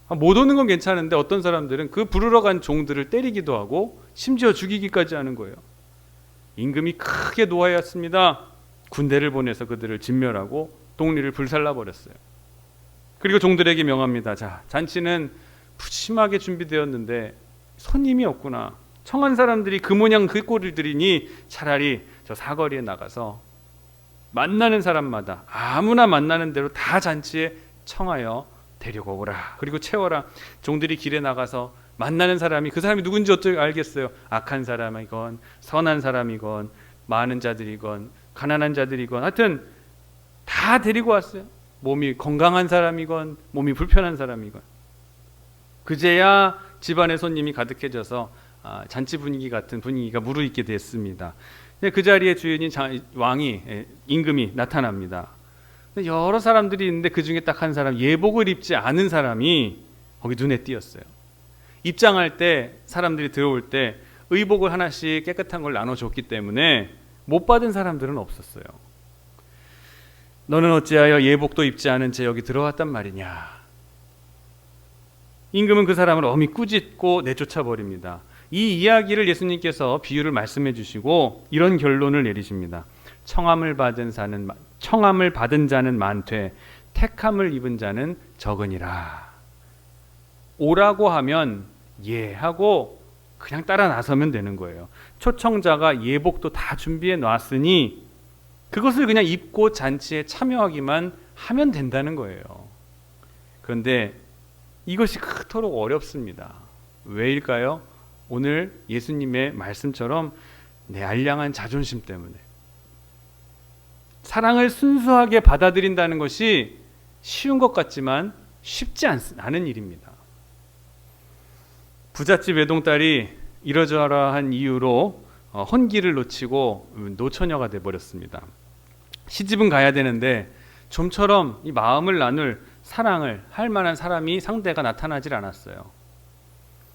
못 오는 건 괜찮은데 어떤 사람들은 그 부르러 간 종들을 때리기도 하고 심지어 죽이기까지 하는 거예요. 임금이 크게 노하였습니다. 군대를 보내서 그들을 진멸하고 동리를 불살라버렸어요. 그리고 종들에게 명합니다. 자, 잔치는 푸짐하게 준비되었는데 손님이 없구나. 청한 사람들이 그 모양 그 꼴을 들이니 차라리 저 사거리에 나가서 만나는 사람마다 아무나 만나는 대로 다 잔치에 청하여 데리고 오라. 그리고 채워라. 종들이 길에 나가서 만나는 사람이 그 사람이 누군지 어떻게 알겠어요? 악한 사람이건 선한 사람이건 많은 자들이건 가난한 자들이건 하여튼 다 데리고 왔어요. 몸이 건강한 사람이건 몸이 불편한 사람이건. 그제야 집안의 손님이 가득해져서 잔치 분위기 같은 분위기가 무르익게 됐습니다. 그 자리에 주인인 왕이 임금이 나타납니다. 여러 사람들이 있는데 그 중에 딱 한 사람, 예복을 입지 않은 사람이 거기 눈에 띄었어요. 입장할 때 사람들이 들어올 때 의복을 하나씩 깨끗한 걸 나눠줬기 때문에 못 받은 사람들은 없었어요. 너는 어찌하여 예복도 입지 않은 채 여기 들어왔단 말이냐. 임금은 그 사람을 엄히 꾸짖고 내쫓아 버립니다. 이 이야기를 예수님께서 비유를 말씀해 주시고 이런 결론을 내리십니다. 청함을 받은 자는 많되 택함을 입은 자는 적으니라. 오라고 하면 예 하고 그냥 따라 나서면 되는 거예요. 초청자가 예복도 다 준비해 놨으니 그것을 그냥 입고 잔치에 참여하기만 하면 된다는 거예요. 그런데 이것이 그토록 어렵습니다. 왜일까요? 오늘 예수님의 말씀처럼 내 알량한 자존심 때문에 사랑을 순수하게 받아들인다는 것이 쉬운 것 같지만 쉽지 않은 일입니다. 부잣집 외동딸이 이러저러한 이유로 혼기를 놓치고 노처녀가 돼버렸습니다. 시집은 가야 되는데 좀처럼 이 마음을 나눌 사랑을 할 만한 사람이 상대가 나타나질 않았어요.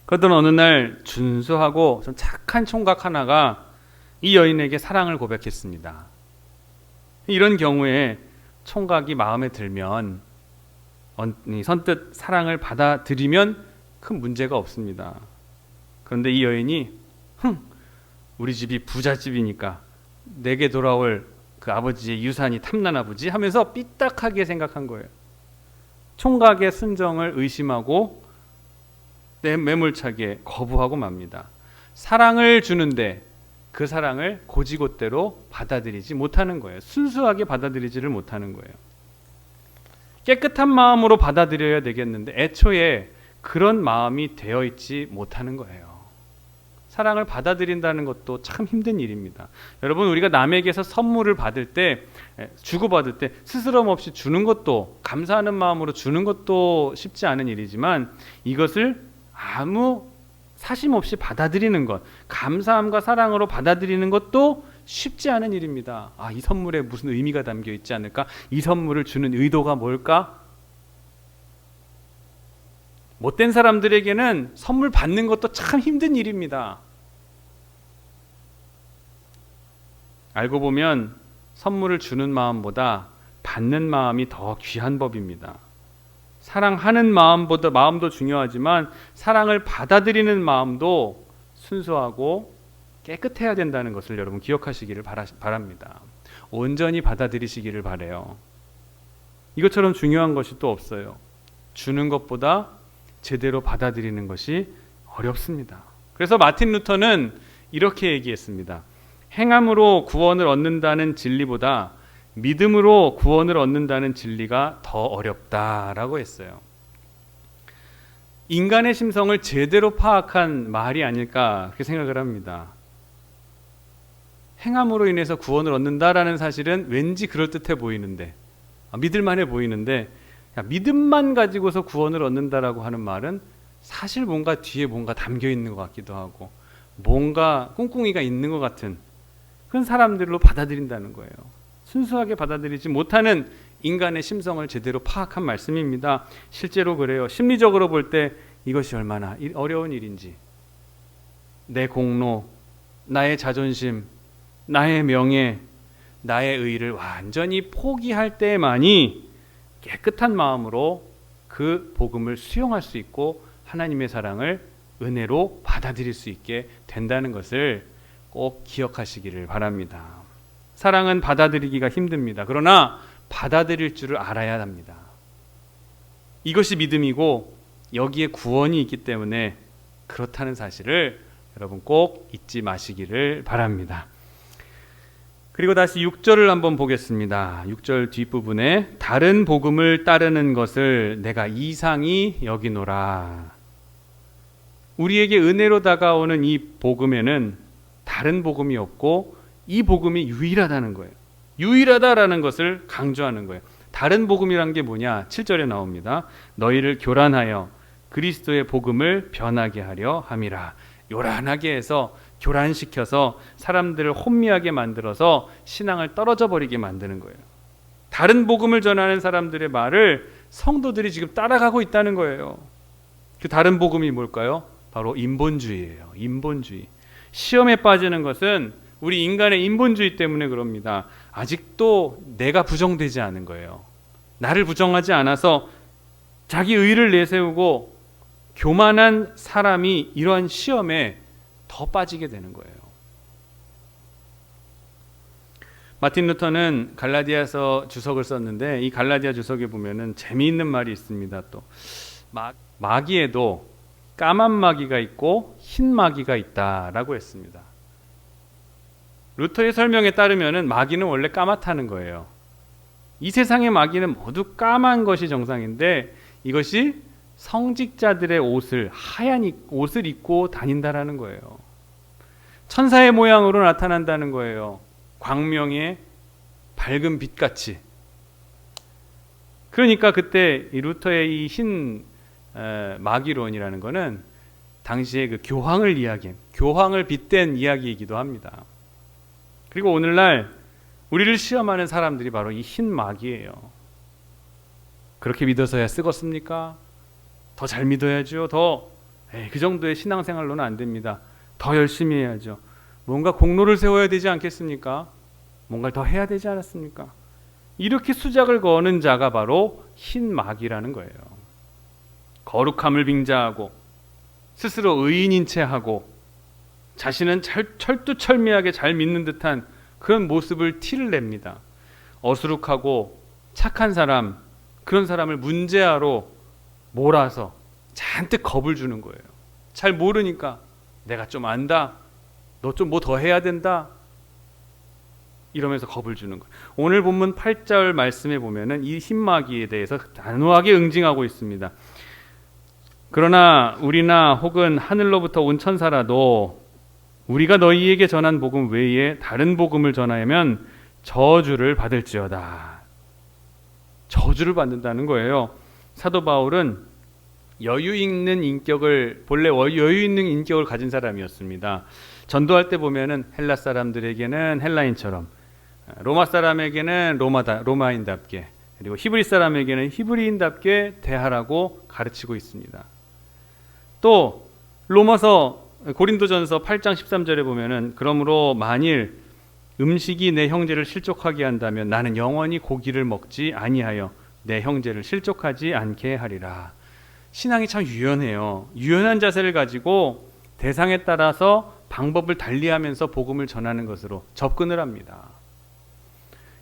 그러던 어느 날 준수하고 좀 착한 총각 하나가 이 여인에게 사랑을 고백했습니다. 이런 경우에 총각이 마음에 들면 선뜻 사랑을 받아들이면 큰 문제가 없습니다. 그런데 이 여인이 우리 집이 부잣집이니까 내게 돌아올 그 아버지의 유산이 탐나나 보지 하면서 삐딱하게 생각한 거예요. 총각의 순정을 의심하고 매몰차게 거부하고 맙니다. 사랑을 주는데 그 사랑을 고지곳대로 받아들이지 못하는 거예요. 순수하게 받아들이지를 못하는 거예요. 깨끗한 마음으로 받아들여야 되겠는데 애초에 그런 마음이 되어 있지 못하는 거예요. 사랑을 받아들인다는 것도 참 힘든 일입니다. 여러분, 우리가 남에게서 선물을 받을 때, 주고받을 때 스스럼 없이 주는 것도, 감사하는 마음으로 주는 것도 쉽지 않은 일이지만 이것을 아무 사심 없이 받아들이는 것, 감사함과 사랑으로 받아들이는 것도 쉽지 않은 일입니다. 이 선물에 무슨 의미가 담겨 있지 않을까? 이 선물을 주는 의도가 뭘까? 못된 사람들에게는 선물 받는 것도 참 힘든 일입니다. 알고 보면 선물을 주는 마음보다 받는 마음이 더 귀한 법입니다. 사랑하는 마음도 중요하지만 사랑을 받아들이는 마음도 순수하고 깨끗해야 된다는 것을 여러분 기억하시기를 바랍니다. 온전히 받아들이시기를 바라요. 이것처럼 중요한 것이 또 없어요. 주는 것보다 제대로 받아들이는 것이 어렵습니다. 그래서 마틴 루터는 이렇게 얘기했습니다. 행함으로 구원을 얻는다는 진리보다 믿음으로 구원을 얻는다는 진리가 더 어렵다라고 했어요. 인간의 심성을 제대로 파악한 말이 아닐까 그렇게 생각을 합니다. 행함으로 인해서 구원을 얻는다라는 사실은 왠지 그럴듯해 보이는데, 믿을만해 보이는데, 믿음만 가지고서 구원을 얻는다라고 하는 말은 사실 뭔가 뒤에 뭔가 담겨 있는 것 같기도 하고 뭔가 꿍꿍이가 있는 것 같은 그런 사람들로 받아들인다는 거예요. 순수하게 받아들이지 못하는 인간의 심성을 제대로 파악한 말씀입니다. 실제로 그래요. 심리적으로 볼 때 이것이 얼마나 어려운 일인지, 내 공로, 나의 자존심, 나의 명예, 나의 의의를 완전히 포기할 때만이 깨끗한 마음으로 그 복음을 수용할 수 있고 하나님의 사랑을 은혜로 받아들일 수 있게 된다는 것을 꼭 기억하시기를 바랍니다. 사랑은 받아들이기가 힘듭니다. 그러나 받아들일 줄을 알아야 합니다. 이것이 믿음이고 여기에 구원이 있기 때문에 그렇다는 사실을 여러분 꼭 잊지 마시기를 바랍니다. 그리고 다시 6절을 한번 보겠습니다. 6절 뒷부분에 다른 복음을 따르는 것을 내가 이상히 여기노라. 우리에게 은혜로 다가오는 이 복음에는 다른 복음이 없고 이 복음이 유일하다는 거예요. 유일하다라는 것을 강조하는 거예요. 다른 복음이란 게 뭐냐? 7절에 나옵니다. 너희를 교란하여 그리스도의 복음을 변하게 하려 함이라. 요란하게 해서 교란시켜서 사람들을 혼미하게 만들어서 신앙을 떨어져 버리게 만드는 거예요. 다른 복음을 전하는 사람들의 말을 성도들이 지금 따라가고 있다는 거예요. 그 다른 복음이 뭘까요? 바로 인본주의예요. 인본주의. 시험에 빠지는 것은 우리 인간의 인본주의 때문에 그럽니다. 아직도 내가 부정되지 않은 거예요. 나를 부정하지 않아서 자기 의의를 내세우고 교만한 사람이 이러한 시험에 더 빠지게 되는 거예요. 마틴 루터는 갈라디아서 주석을 썼는데 이 갈라디아 주석에 보면은 재미있는 말이 있습니다. 또 마귀에도 까만 마귀가 있고 흰 마귀가 있다라고 했습니다. 루터의 설명에 따르면은 마귀는 원래 까맣다는 거예요. 이 세상의 마귀는 모두 까만 것이 정상인데 이것이 성직자들의 하얀 옷을 입고 다닌다라는 거예요. 천사의 모양으로 나타난다는 거예요. 광명의 밝은 빛같이. 그러니까 그때 이 루터의 이 흰 마귀론이라는 것은 당시에 그 교황을 빗댄 이야기이기도 합니다. 그리고 오늘날 우리를 시험하는 사람들이 바로 이 흰 마귀예요. 그렇게 믿어서야 쓰겄습니까? 더 잘 믿어야죠. 그 정도의 신앙생활로는 안 됩니다. 더 열심히 해야죠. 뭔가 공로를 세워야 되지 않겠습니까? 뭔가를 더 해야 되지 않았습니까? 이렇게 수작을 거는 자가 바로 흰 마귀라는 거예요. 거룩함을 빙자하고 스스로 의인인 채 하고 자신은 철두철미하게 잘 믿는 듯한 그런 모습을 티를 냅니다. 어수룩하고 착한 사람, 그런 사람을 문제아로 몰아서 잔뜩 겁을 주는 거예요. 잘 모르니까 내가 좀 안다, 너 좀 뭐 더 해야 된다, 이러면서 겁을 주는 거예요. 오늘 본문 8절 말씀에 보면은 이 흰마귀에 대해서 단호하게 응징하고 있습니다. 그러나 우리나 혹은 하늘로부터 온 천사라도 우리가 너희에게 전한 복음 외에 다른 복음을 전하면 저주를 받을지어다. 저주를 받는다는 거예요. 사도 바울은 본래 여유 있는 인격을 가진 사람이었습니다. 전도할 때 보면은 헬라 사람들에게는 헬라인처럼, 로마 사람에게는 로마인답게, 그리고 히브리 사람에게는 히브리인답게 대하라고 가르치고 있습니다. 또 고린도전서 8장 13절에 보면은 그러므로 만일 음식이 내 형제를 실족하게 한다면 나는 영원히 고기를 먹지 아니하여 내 형제를 실족하지 않게 하리라. 신앙이 참 유연해요. 유연한 자세를 가지고 대상에 따라서 방법을 달리하면서 복음을 전하는 것으로 접근을 합니다.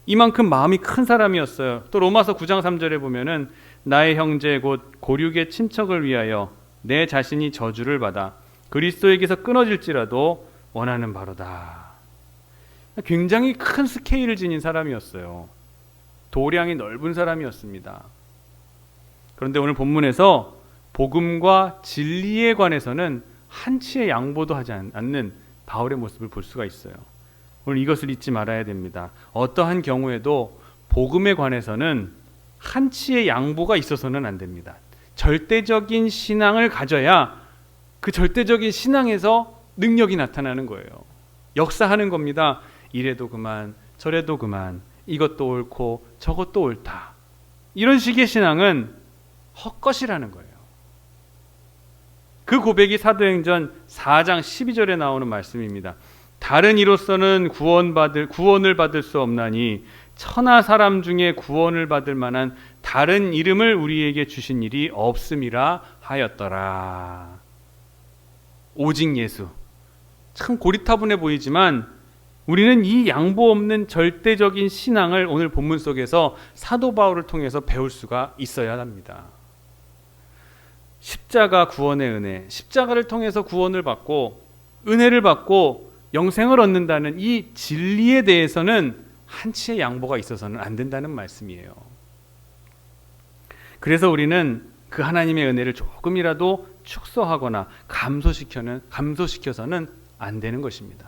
이만큼 마음이 큰 사람이었어요. 또 로마서 9장 3절에 보면은 나의 형제 곧 고륙의 친척을 위하여 내 자신이 저주를 받아 그리스도에게서 끊어질지라도 원하는 바로다. 굉장히 큰 스케일을 지닌 사람이었어요. 도량이 넓은 사람이었습니다. 그런데 오늘 본문에서 복음과 진리에 관해서는 한치의 양보도 하지 않는 바울의 모습을 볼 수가 있어요. 오늘 이것을 잊지 말아야 됩니다. 어떠한 경우에도 복음에 관해서는 한치의 양보가 있어서는 안 됩니다. 절대적인 신앙을 가져야 그 절대적인 신앙에서 능력이 나타나는 거예요. 역사하는 겁니다. 이래도 그만, 저래도 그만, 이것도 옳고 저것도 옳다. 이런 식의 신앙은 헛것이라는 거예요. 그 고백이 사도행전 4장 12절에 나오는 말씀입니다. 다른 이로서는 구원을 받을 수 없나니 천하 사람 중에 구원을 받을 만한 다른 이름을 우리에게 주신 일이 없음이라 하였더라. 오직 예수. 참 고리타분해 보이지만 우리는 이 양보 없는 절대적인 신앙을 오늘 본문 속에서 사도 바울을 통해서 배울 수가 있어야 합니다. 십자가 구원의 은혜, 십자가를 통해서 구원을 받고 은혜를 받고 영생을 얻는다는 이 진리에 대해서는 한치의 양보가 있어서는 안 된다는 말씀이에요. 그래서 우리는 그 하나님의 은혜를 조금이라도 축소하거나 감소시켜서는 안 되는 것입니다.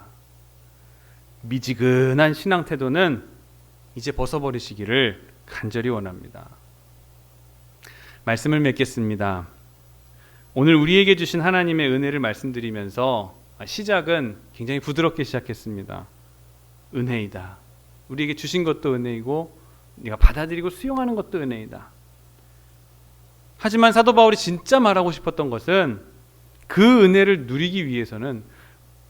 미지근한 신앙 태도는 이제 벗어버리시기를 간절히 원합니다. 말씀을 맺겠습니다. 오늘 우리에게 주신 하나님의 은혜를 말씀드리면서 시작은 굉장히 부드럽게 시작했습니다. 은혜이다. 우리에게 주신 것도 은혜이고 네가 받아들이고 수용하는 것도 은혜이다. 하지만 사도 바울이 진짜 말하고 싶었던 것은 그 은혜를 누리기 위해서는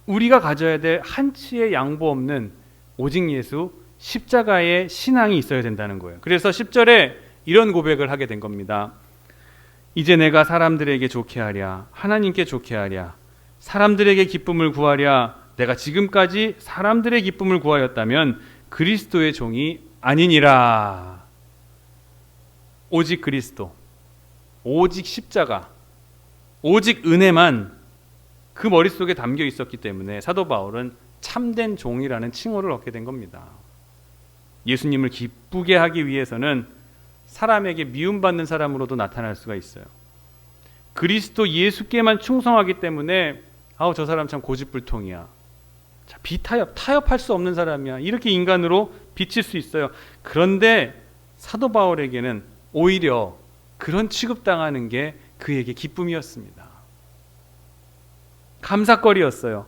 우리가 가져야 될 한치의 양보 없는 오직 예수 십자가의 신앙이 있어야 된다는 거예요. 그래서 10절에 이런 고백을 하게 된 겁니다. 이제 내가 사람들에게 좋게 하랴 하나님께 좋게 하랴 사람들에게 기쁨을 구하랴. 내가 지금까지 사람들의 기쁨을 구하였다면 그리스도의 종이 아니니라. 오직 그리스도, 오직 십자가, 오직 은혜만 그 머릿속에 담겨 있었기 때문에 사도 바울은 참된 종이라는 칭호를 얻게 된 겁니다. 예수님을 기쁘게 하기 위해서는 사람에게 미움받는 사람으로도 나타날 수가 있어요. 그리스도 예수께만 충성하기 때문에 저 사람 참 고집불통이야, 타협할 수 없는 사람이야, 이렇게 인간으로 비칠 수 있어요. 그런데 사도 바울에게는 오히려 그런 취급당하는 게 그에게 기쁨이었습니다. 감사거리였어요.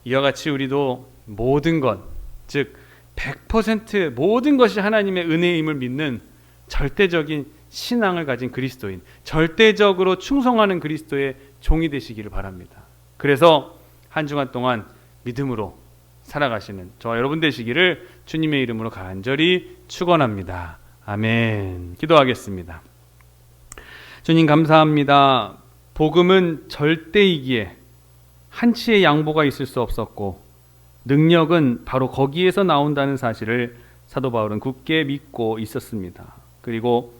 이와 같이 우리도 모든 것, 즉 100% 모든 것이 하나님의 은혜임을 믿는 절대적인 신앙을 가진 그리스도인, 절대적으로 충성하는 그리스도의 종이 되시기를 바랍니다. 그래서 한 주간 동안 믿음으로 살아가시는 저와 여러분 되시기를 주님의 이름으로 간절히 축원합니다. 아멘. 기도하겠습니다. 주님 감사합니다. 복음은 절대이기에 한치의 양보가 있을 수 없었고 능력은 바로 거기에서 나온다는 사실을 사도 바울은 굳게 믿고 있었습니다. 그리고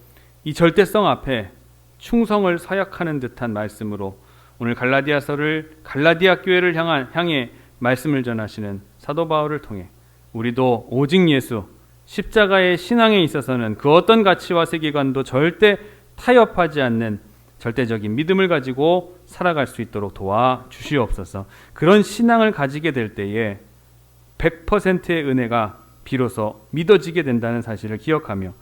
이 절대성 앞에 충성을 서약하는 듯한 말씀으로 오늘 갈라디아 교회를 향해 말씀을 전하시는 사도 바울을 통해 우리도 오직 예수, 십자가의 신앙에 있어서는 그 어떤 가치와 세계관도 절대 타협하지 않는 절대적인 믿음을 가지고 살아갈 수 있도록 도와주시옵소서. 그런 신앙을 가지게 될 때에 100%의 은혜가 비로소 믿어지게 된다는 사실을 기억하며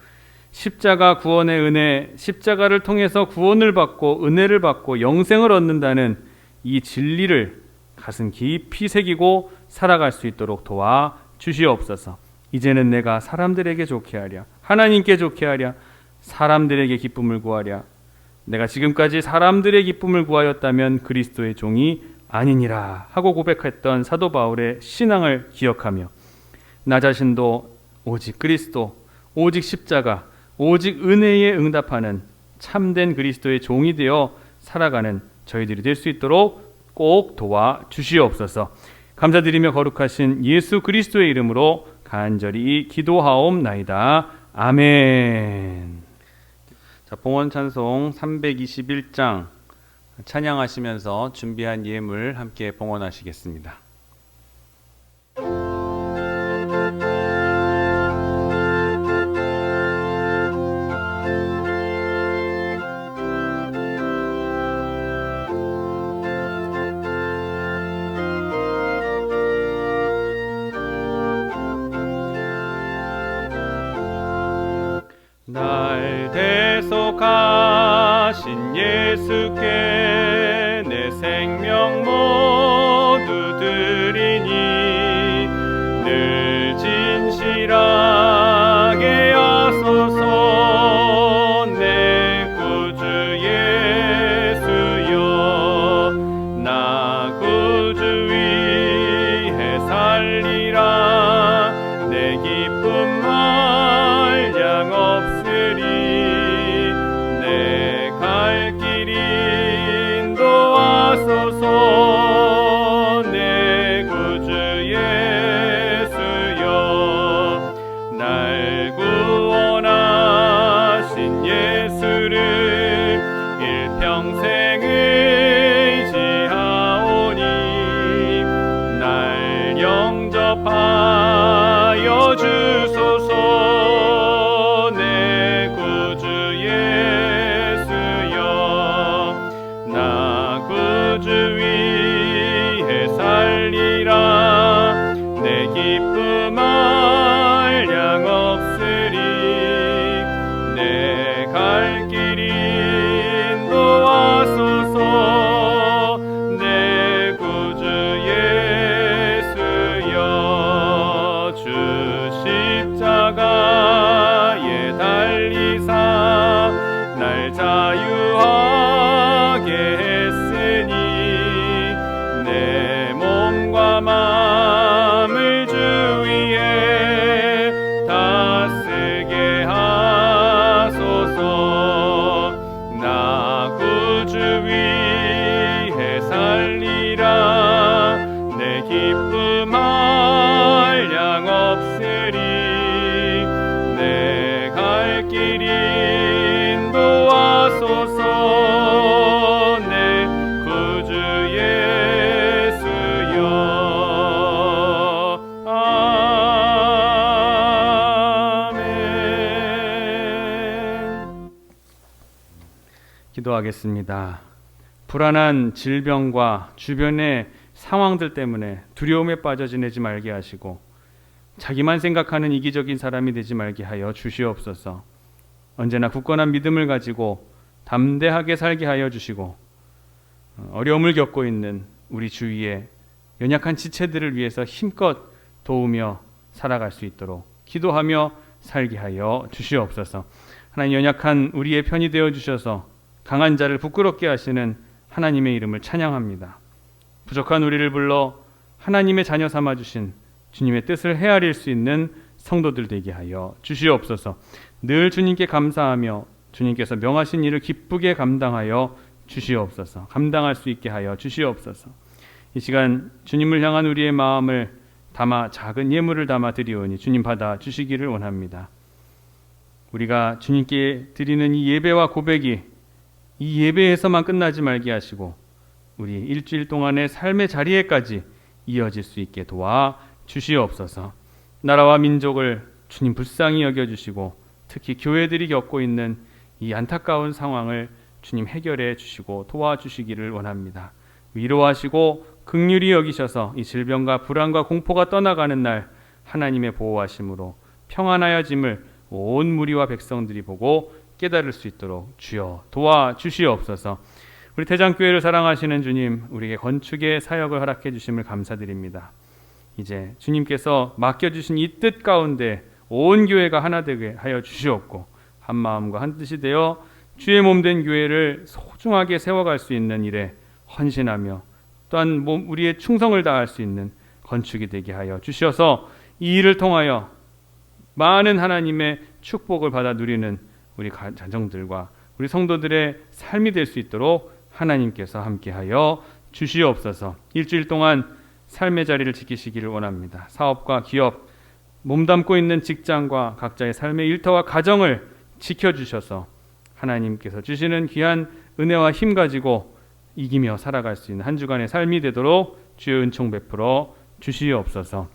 십자가 구원의 은혜, 십자가를 통해서 구원을 받고 은혜를 받고 영생을 얻는다는 이 진리를 가슴 깊이 새기고 살아갈 수 있도록 도와주시옵소서. 이제는 내가 사람들에게 좋게 하랴, 하나님께 좋게 하랴, 사람들에게 기쁨을 구하랴. 내가 지금까지 사람들의 기쁨을 구하였다면 그리스도의 종이 아니니라 하고 고백했던 사도 바울의 신앙을 기억하며 나 자신도 오직 그리스도, 오직 십자가, 오직 은혜에 응답하는 참된 그리스도의 종이 되어 살아가는 저희들이 될 수 있도록 꼭 도와주시옵소서. 감사드리며 거룩하신 예수 그리스도의 이름으로 간절히 기도하옵나이다. 아멘. 자, 봉헌 찬송 321장 찬양하시면서 준비한 예물 함께 봉헌하시겠습니다. 날 대속하신 예수께 내 생명 모두 드리니 늘 진실하게 하소서. 내 구주 예수여, 나 구주 위해 살리라. 내 기쁨 말량 없으리. 내 갈 길 인도하소서. 내 구주 예수여, 날 구원하신 예수를 일평생 의지하오니 날 영접하여 주소서. 내 구주 예수여, 나 구주 위해 살리라. 내 기쁨 말량 없으리. 내 갈 길 인도하소서. 내 구주 예수여, 주 십자가에 달리사 날 자유하게 했으니 내 몸과 마음을 주 위에 다쓰게 하소서. 나 구주 위해 살 기도하겠습니다. 불안한 질병과 주변의 상황들 때문에 두려움에 빠져 지내지 말게 하시고 자기만 생각하는 이기적인 사람이 되지 말게 하여 주시옵소서. 언제나 굳건한 믿음을 가지고 담대하게 살게 하여 주시고 어려움을 겪고 있는 우리 주위의 연약한 지체들을 위해서 힘껏 도우며 살아갈 수 있도록 기도하며 살게 하여 주시옵소서. 하나님, 연약한 우리의 편이 되어 주셔서 강한 자를 부끄럽게 하시는 하나님의 이름을 찬양합니다. 부족한 우리를 불러 하나님의 자녀 삼아 주신 주님의 뜻을 헤아릴 수 있는 성도들 되게 하여 주시옵소서. 늘 주님께 감사하며 주님께서 명하신 일을 기쁘게 감당하여 주시옵소서. 감당할 수 있게 하여 주시옵소서. 이 시간 주님을 향한 우리의 마음을 담아 작은 예물을 담아 드리오니 주님 받아 주시기를 원합니다. 우리가 주님께 드리는 이 예배와 고백이 이 예배에서만 끝나지 말게 하시고 우리 일주일 동안의 삶의 자리에까지 이어질 수 있게 도와 주시옵소서. 나라와 민족을 주님 불쌍히 여겨주시고 특히 교회들이 겪고 있는 이 안타까운 상황을 주님 해결해 주시고 도와주시기를 원합니다. 위로하시고 긍휼히 여기셔서 이 질병과 불안과 공포가 떠나가는 날 하나님의 보호하심으로 평안하여짐을 온 무리와 백성들이 보고 깨달을 수 있도록 주여 도와주시옵소서. 우리 대장교회를 사랑하시는 주님, 우리에게 건축의 사역을 허락해 주심을 감사드립니다. 이제 주님께서 맡겨주신 이 뜻 가운데 온 교회가 하나 되게 하여 주시옵고 한 마음과 한 뜻이 되어 주의 몸된 교회를 소중하게 세워갈 수 있는 일에 헌신하며 또한 우리의 충성을 다할 수 있는 건축이 되게 하여 주셔서 이 일을 통하여 많은 하나님의 축복을 받아 누리는 우리 가정들과 우리 성도들의 삶이 될 수 있도록 하나님께서 함께하여 주시옵소서. 일주일 동안 삶의 자리를 지키시기를 원합니다. 사업과 기업, 몸담고 있는 직장과 각자의 삶의 일터와 가정을 지켜주셔서 하나님께서 주시는 귀한 은혜와 힘 가지고 이기며 살아갈 수 있는 한 주간의 삶이 되도록 주의 은총 베풀어 주시옵소서.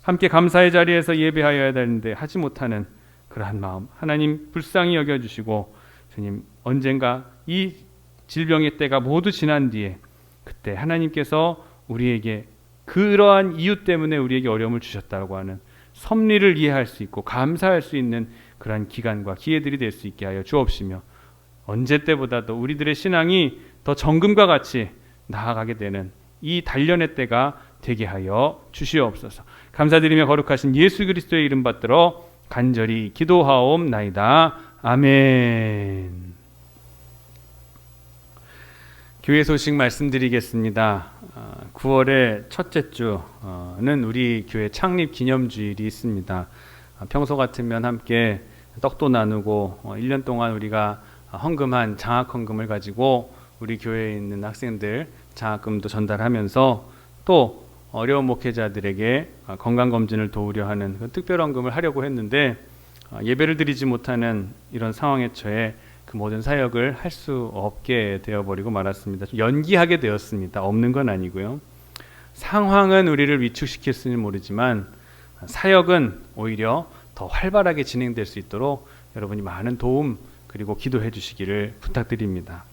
함께 감사의 자리에서 예배하여야 되는데 하지 못하는 그러한 마음 하나님 불쌍히 여겨주시고 주님, 언젠가 이 질병의 때가 모두 지난 뒤에 그때 하나님께서 우리에게 그러한 이유 때문에 우리에게 어려움을 주셨다고 하는 섭리를 이해할 수 있고 감사할 수 있는 그러한 기간과 기회들이 될 수 있게 하여 주옵시며 언제 때보다도 우리들의 신앙이 더 정금과 같이 나아가게 되는 이 단련의 때가 되게 하여 주시옵소서. 감사드리며 거룩하신 예수 그리스도의 이름 받들어 간절히 기도하옵나이다. 아멘. 교회 소식 말씀드리겠습니다. 9월의 첫째 주는 우리 교회 창립 기념주일이 있습니다. 평소 같으면 함께 떡도 나누고 1년 동안 우리가 헌금한 장학 헌금을 가지고 우리 교회에 있는 학생들 장학금도 전달하면서 또 어려운 목회자들에게 건강검진을 도우려 하는 특별 헌금을 하려고 했는데 예배를 드리지 못하는 이런 상황에 처해 그 모든 사역을 할 수 없게 되어버리고 말았습니다. 연기하게 되었습니다. 없는 건 아니고요. 상황은 우리를 위축시켰을지 모르지만 사역은 오히려 더 활발하게 진행될 수 있도록 여러분이 많은 도움 그리고 기도해 주시기를 부탁드립니다.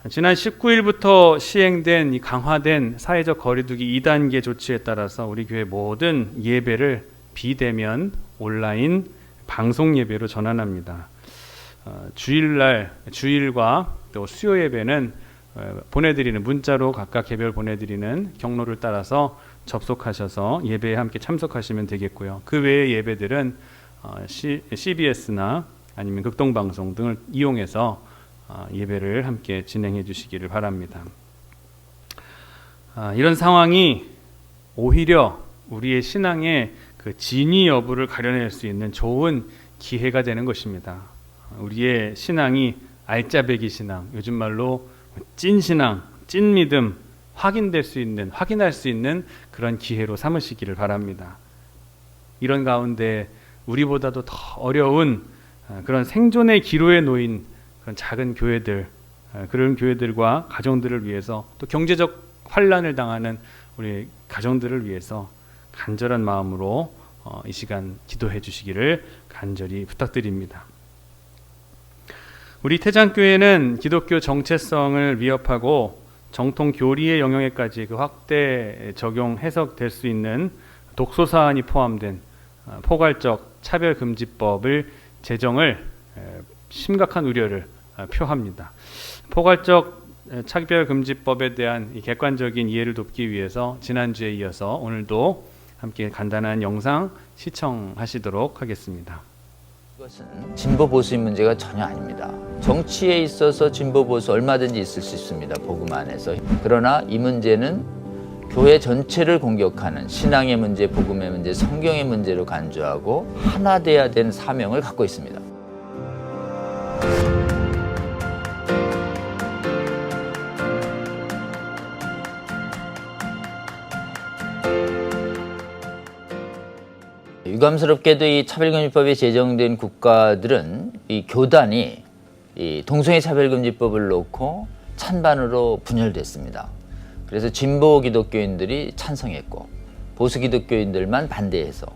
지난 19일부터 시행된 이 강화된 사회적 거리두기 2단계 조치에 따라서 우리 교회 모든 예배를 비대면 온라인 방송 예배로 전환합니다. 주일과 또 수요 예배는 보내드리는 문자로 각각 개별 보내드리는 경로를 따라서 접속하셔서 예배에 함께 참석하시면 되겠고요. 그 외의 예배들은 CBS나 아니면 극동방송 등을 이용해서 예배를 함께 진행해 주시기를 바랍니다. 이런 상황이 오히려 우리의 신앙의 그 진위 여부를 가려낼 수 있는 좋은 기회가 되는 것입니다. 우리의 신앙이 알짜배기 신앙, 요즘 말로 찐 신앙, 찐 믿음 확인할 수 있는 그런 기회로 삼으시기를 바랍니다. 이런 가운데 우리보다도 더 어려운 그런 생존의 기로에 놓인 그런 작은 교회들, 그런 교회들과 가정들을 위해서 또 경제적 환란을 당하는 우리 가정들을 위해서 간절한 마음으로 이 시간 기도해 주시기를 간절히 부탁드립니다. 우리 태장교회는 기독교 정체성을 위협하고 정통 교리의 영역에까지 그 확대 적용 해석될 수 있는 독소 사안이 포함된 포괄적 차별금지법을 제정을 심각한 우려를 표합니다. 포괄적 차별금지법에 대한 이 객관적인 이해를 돕기 위해서 지난주에 이어서 오늘도 함께 간단한 영상 시청하시도록 하겠습니다. 이것은 진보 보수의 문제가 전혀 아닙니다. 정치에 있어서 진보 보수 얼마든지 있을 수 있습니다. 복음 안에서. 그러나 이 문제는 교회 전체를 공격하는 신앙의 문제, 복음의 문제, 성경의 문제로 간주하고 하나 돼야 되는 사명을 갖고 있습니다. 유감스럽게도 이 차별금지법이 제정된 국가들은 이 교단이 이 동성애 차별금지법을 놓고 찬반으로 분열됐습니다. 그래서 진보 기독교인들이 찬성했고 보수 기독교인들만 반대해서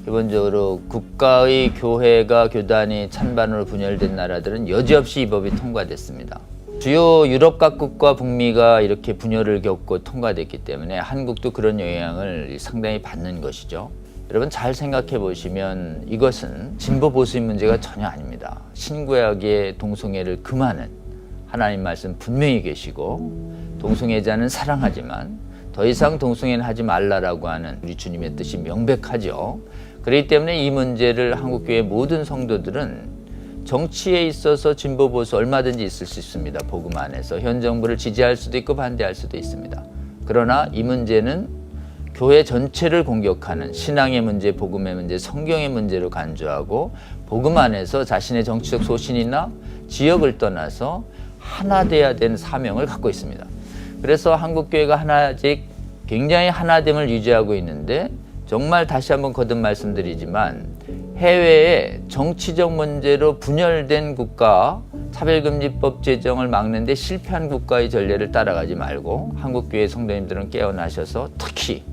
기본적으로 국가의 교회가 교단이 찬반으로 분열된 나라들은 여지없이 이 법이 통과됐습니다. 주요 유럽 각국과 북미가 이렇게 분열을 겪고 통과됐기 때문에 한국도 그런 영향을 상당히 받는 것이죠. 여러분 잘 생각해 보시면 이것은 진보 보수의 문제가 전혀 아닙니다. 신구약의 동성애를 금하는 하나님 말씀 분명히 계시고 동성애자는 사랑하지만 더 이상 동성애는 하지 말라라고 하는 우리 주님의 뜻이 명백하죠. 그렇기 때문에 이 문제를 한국교회 모든 성도들은 정치에 있어서 진보 보수 얼마든지 있을 수 있습니다. 복음 안에서 현 정부를 지지할 수도 있고 반대할 수도 있습니다. 그러나 이 문제는 교회 전체를 공격하는 신앙의 문제, 복음의 문제, 성경의 문제로 간주하고 복음 안에서 자신의 정치적 소신이나 지역을 떠나서 하나 돼야 되는 사명을 갖고 있습니다. 그래서 한국교회가 하나직 굉장히 하나됨을 유지하고 있는데 정말 다시 한번 거듭 말씀드리지만 해외에 정치적 문제로 분열된 국가 차별금지법 제정을 막는데 실패한 국가의 전례를 따라가지 말고 한국교회 성도님들은 깨어나셔서 특히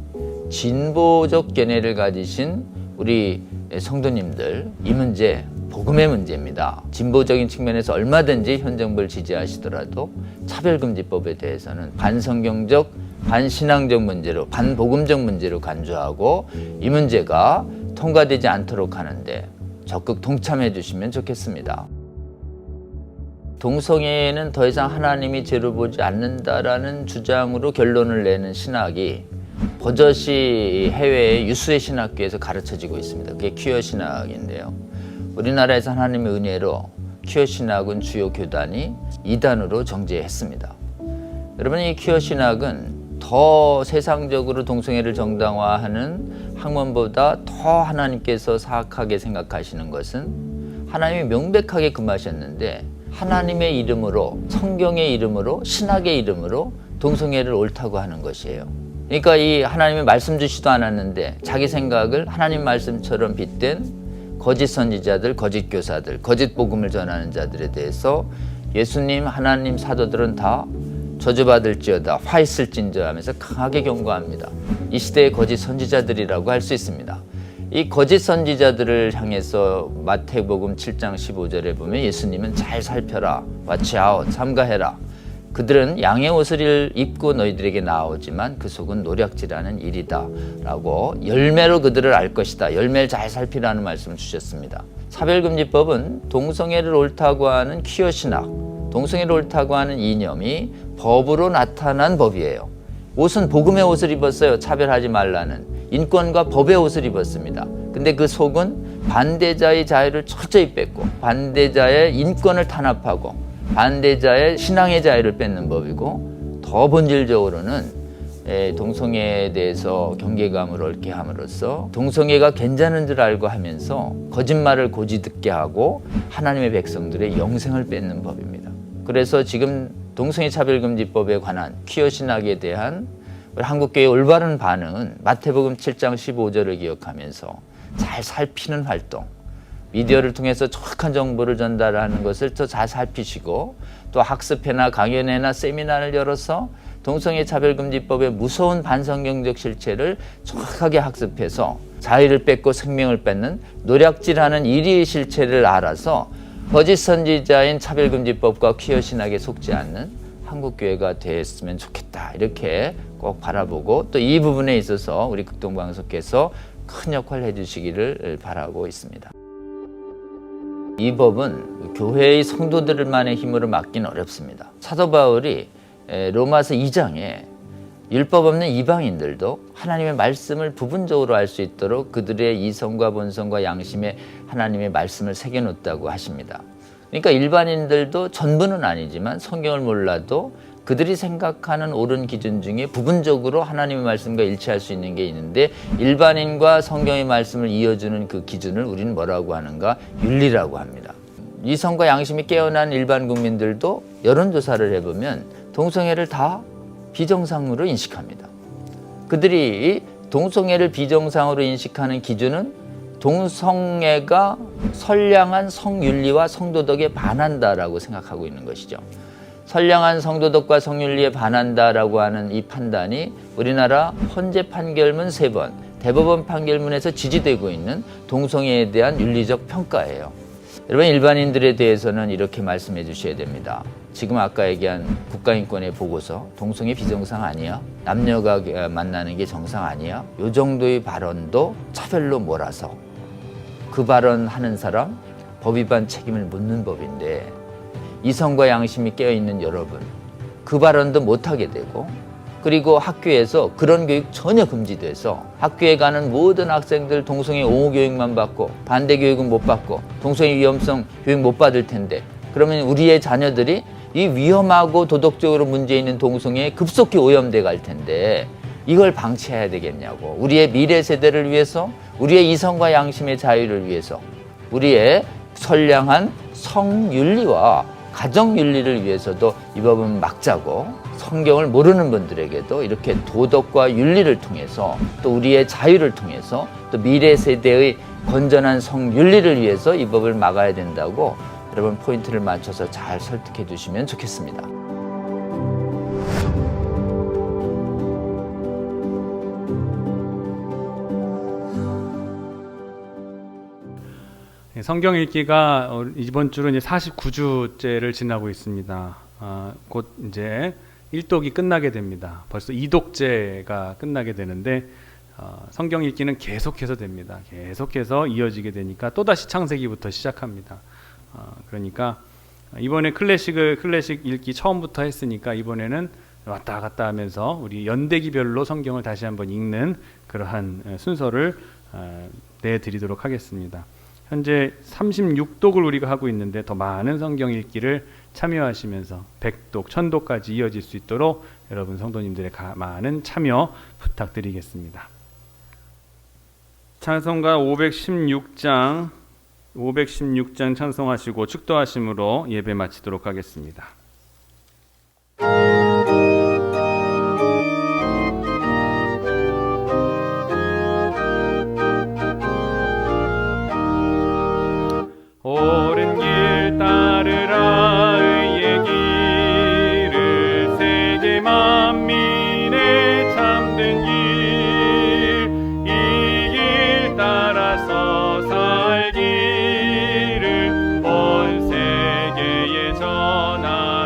진보적 견해를 가지신 우리 성도님들 이 문제 복음의 문제입니다. 진보적인 측면에서 얼마든지 현 정부를 지지하시더라도 차별금지법에 대해서는 반성경적, 반신앙적 문제로 반복음적 문제로 간주하고 이 문제가 통과되지 않도록 하는데 적극 동참해 주시면 좋겠습니다. 동성애는 더 이상 하나님이 죄로 보지 않는다라는 주장으로 결론을 내는 신학이 버젓이 해외의 유수의 신학교에서 가르쳐지고 있습니다. 그게 퀴어 신학인데요. 우리나라에서 하나님의 은혜로 퀴어 신학은 주요 교단이 이단으로 정죄했습니다. 여러분 이 퀴어 신학은 더 세상적으로 동성애를 정당화하는 학문보다 더 하나님께서 사악하게 생각하시는 것은 하나님이 명백하게 금하셨는데 하나님의 이름으로 성경의 이름으로 신학의 이름으로 동성애를 옳다고 하는 것이에요. 그러니까 이 하나님이 말씀 주시도 않았는데 자기 생각을 하나님 말씀처럼 빗댄 거짓 선지자들, 거짓 교사들, 거짓 복음을 전하는 자들에 대해서 예수님, 하나님 사도들은 다 저주받을지어다, 화 있을진저 하면서 강하게 경고합니다. 이 시대의 거짓 선지자들이라고 할 수 있습니다. 이 거짓 선지자들을 향해서 마태복음 7장 15절에 보면 예수님은 잘 살펴라, watch out, 삼가해라. 그들은 양의 옷을 입고 너희들에게 나오지만 그 속은 노략질하는 일이다 라고 열매로 그들을 알 것이다. 열매를 잘 살피라는 말씀을 주셨습니다. 차별금지법은 동성애를 옳다고 하는 퀴어 신학, 동성애를 옳다고 하는 이념이 법으로 나타난 법이에요. 옷은 복음의 옷을 입었어요. 차별하지 말라는 인권과 법의 옷을 입었습니다. 근데 그 속은 반대자의 자유를 철저히 뺏고 반대자의 인권을 탄압하고 반대자의 신앙의 자유를 뺏는 법이고 더 본질적으로는 동성애에 대해서 경계감을 옳게 함으로써 동성애가 괜찮은 줄 알고 하면서 거짓말을 고지 듣게 하고 하나님의 백성들의 영생을 뺏는 법입니다. 그래서 지금 동성애 차별금지법에 관한 퀴어 신학에 대한 우리 한국교회의 올바른 반응은 마태복음 7장 15절을 기억하면서 잘 살피는 활동, 미디어를 통해서 정확한 정보를 전달하는 것을 더 잘 살피시고 또 학습회나 강연회나 세미나를 열어서 동성애 차별금지법의 무서운 반성경적 실체를 정확하게 학습해서 자유를 뺏고 생명을 뺏는 노략질하는 일의 실체를 알아서 거짓 선지자인 차별금지법과 퀴어 신학에 속지 않는 한국교회가 됐으면 좋겠다. 이렇게 꼭 바라보고 또 이 부분에 있어서 우리 극동방송께서 큰 역할을 해주시기를 바라고 있습니다. 이 법은 교회의 성도들만의 힘으로 막기는 어렵습니다. 사도 바울이 로마서 2장에 율법 없는 이방인들도 하나님의 말씀을 부분적으로 알 수 있도록 그들의 이성과 본성과 양심에 하나님의 말씀을 새겨놓았다고 하십니다. 그러니까 일반인들도 전부는 아니지만 성경을 몰라도 그들이 생각하는 옳은 기준 중에 부분적으로 하나님의 말씀과 일치할 수 있는 게 있는데 일반인과 성경의 말씀을 이어주는 그 기준을 우리는 뭐라고 하는가? 윤리라고 합니다. 이성과 양심이 깨어난 일반 국민들도 여론조사를 해보면 동성애를 다 비정상으로 인식합니다. 그들이 동성애를 비정상으로 인식하는 기준은 동성애가 선량한 성윤리와 성도덕에 반한다라고 생각하고 있는 것이죠. 선량한 성도덕과 성윤리에 반한다라고 하는 이 판단이 우리나라 헌재 판결문 3번, 대법원 판결문에서 지지되고 있는 동성애에 대한 윤리적 평가예요. 여러분, 일반인들에 대해서는 이렇게 말씀해 주셔야 됩니다. 지금 아까 얘기한 국가인권의 보고서, 동성애 비정상 아니야? 남녀가 만나는 게 정상 아니야? 이 정도의 발언도 차별로 몰아서 그 발언하는 사람 법 위반 책임을 묻는 법인데 이성과 양심이 깨어있는 여러분, 그 발언도 못하게 되고 그리고 학교에서 그런 교육 전혀 금지돼서 학교에 가는 모든 학생들 동성애 옹호 교육만 받고 반대 교육은 못 받고 동성애 위험성 교육 못 받을 텐데 그러면 우리의 자녀들이 이 위험하고 도덕적으로 문제 있는 동성애에 급속히 오염돼 갈 텐데 이걸 방치해야 되겠냐고. 우리의 미래 세대를 위해서, 우리의 이성과 양심의 자유를 위해서, 우리의 선량한 성윤리와 가정윤리를 위해서도 이 법은 막자고, 성경을 모르는 분들에게도 이렇게 도덕과 윤리를 통해서 또 우리의 자유를 통해서 또 미래 세대의 건전한 성윤리를 위해서 이 법을 막아야 된다고 여러분 포인트를 맞춰서 잘 설득해 주시면 좋겠습니다. 성경 읽기가 이번 주로 이제 49주째를 지나고 있습니다. 곧 이제 1독이 끝나게 됩니다. 벌써 2독째가 끝나게 되는데 성경 읽기는 계속해서 됩니다. 계속해서 이어지게 되니까 또다시 창세기부터 시작합니다. 그러니까 이번에 클래식 읽기 처음부터 했으니까 이번에는 왔다 갔다 하면서 우리 연대기별로 성경을 다시 한번 읽는 그러한 순서를 내드리도록 하겠습니다. 현재 36독을 우리가 하고 있는데 더 많은 성경 읽기를 참여하시면서 100독, 1000독까지 이어질 수 있도록 여러분 성도님들의 많은 참여 부탁드리겠습니다. 찬송가 516장 찬송하시고 축도하심으로 예배 마치도록 하겠습니다. 옳은 길 따르라 의의 길을 세계 만민의 참된 길 이 길 따라서 살기를 온 세계에 전하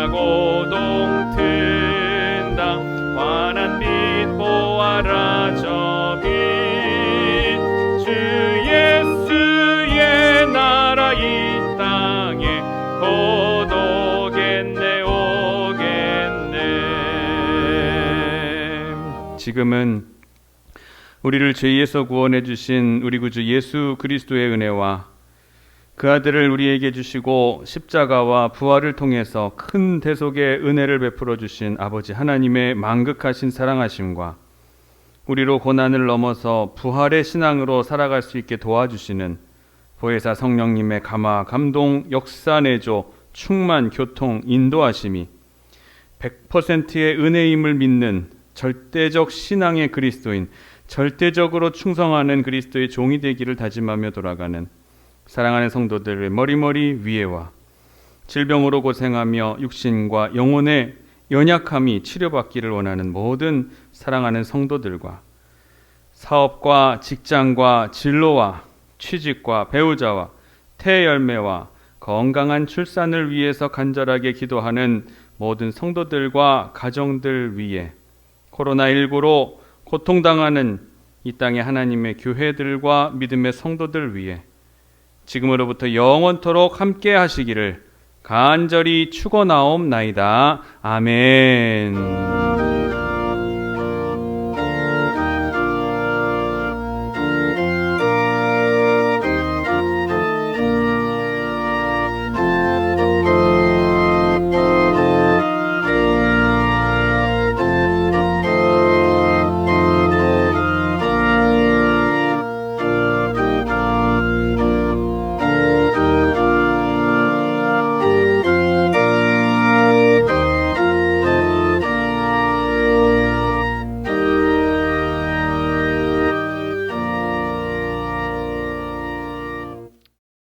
사고동 튼다 환한 빛 보아라 저 빛 주 예수의 나라 이 땅에 곧 오겠네 오겠네. 지금은 우리를 죄에서 구원해 주신 우리 구주 예수 그리스도의 은혜와 그 아들을 우리에게 주시고 십자가와 부활을 통해서 큰 대속의 은혜를 베풀어 주신 아버지 하나님의 만극하신 사랑하심과 우리로 고난을 넘어서 부활의 신앙으로 살아갈 수 있게 도와주시는 보혜사 성령님의 감화, 감동, 역사, 내조, 충만, 교통, 인도하심이 100%의 은혜임을 믿는 절대적 신앙의 그리스도인, 절대적으로 충성하는 그리스도의 종이 되기를 다짐하며 돌아가는 사랑하는 성도들의 머리머리 위에와 질병으로 고생하며 육신과 영혼의 연약함이 치료받기를 원하는 모든 사랑하는 성도들과 사업과 직장과 진로와 취직과 배우자와 태열매와 건강한 출산을 위해서 간절하게 기도하는 모든 성도들과 가정들 위에 코로나19로 고통당하는 이 땅의 하나님의 교회들과 믿음의 성도들 위해 지금으로부터 영원토록 함께 하시기를 간절히 축원하옵나이다. 아멘.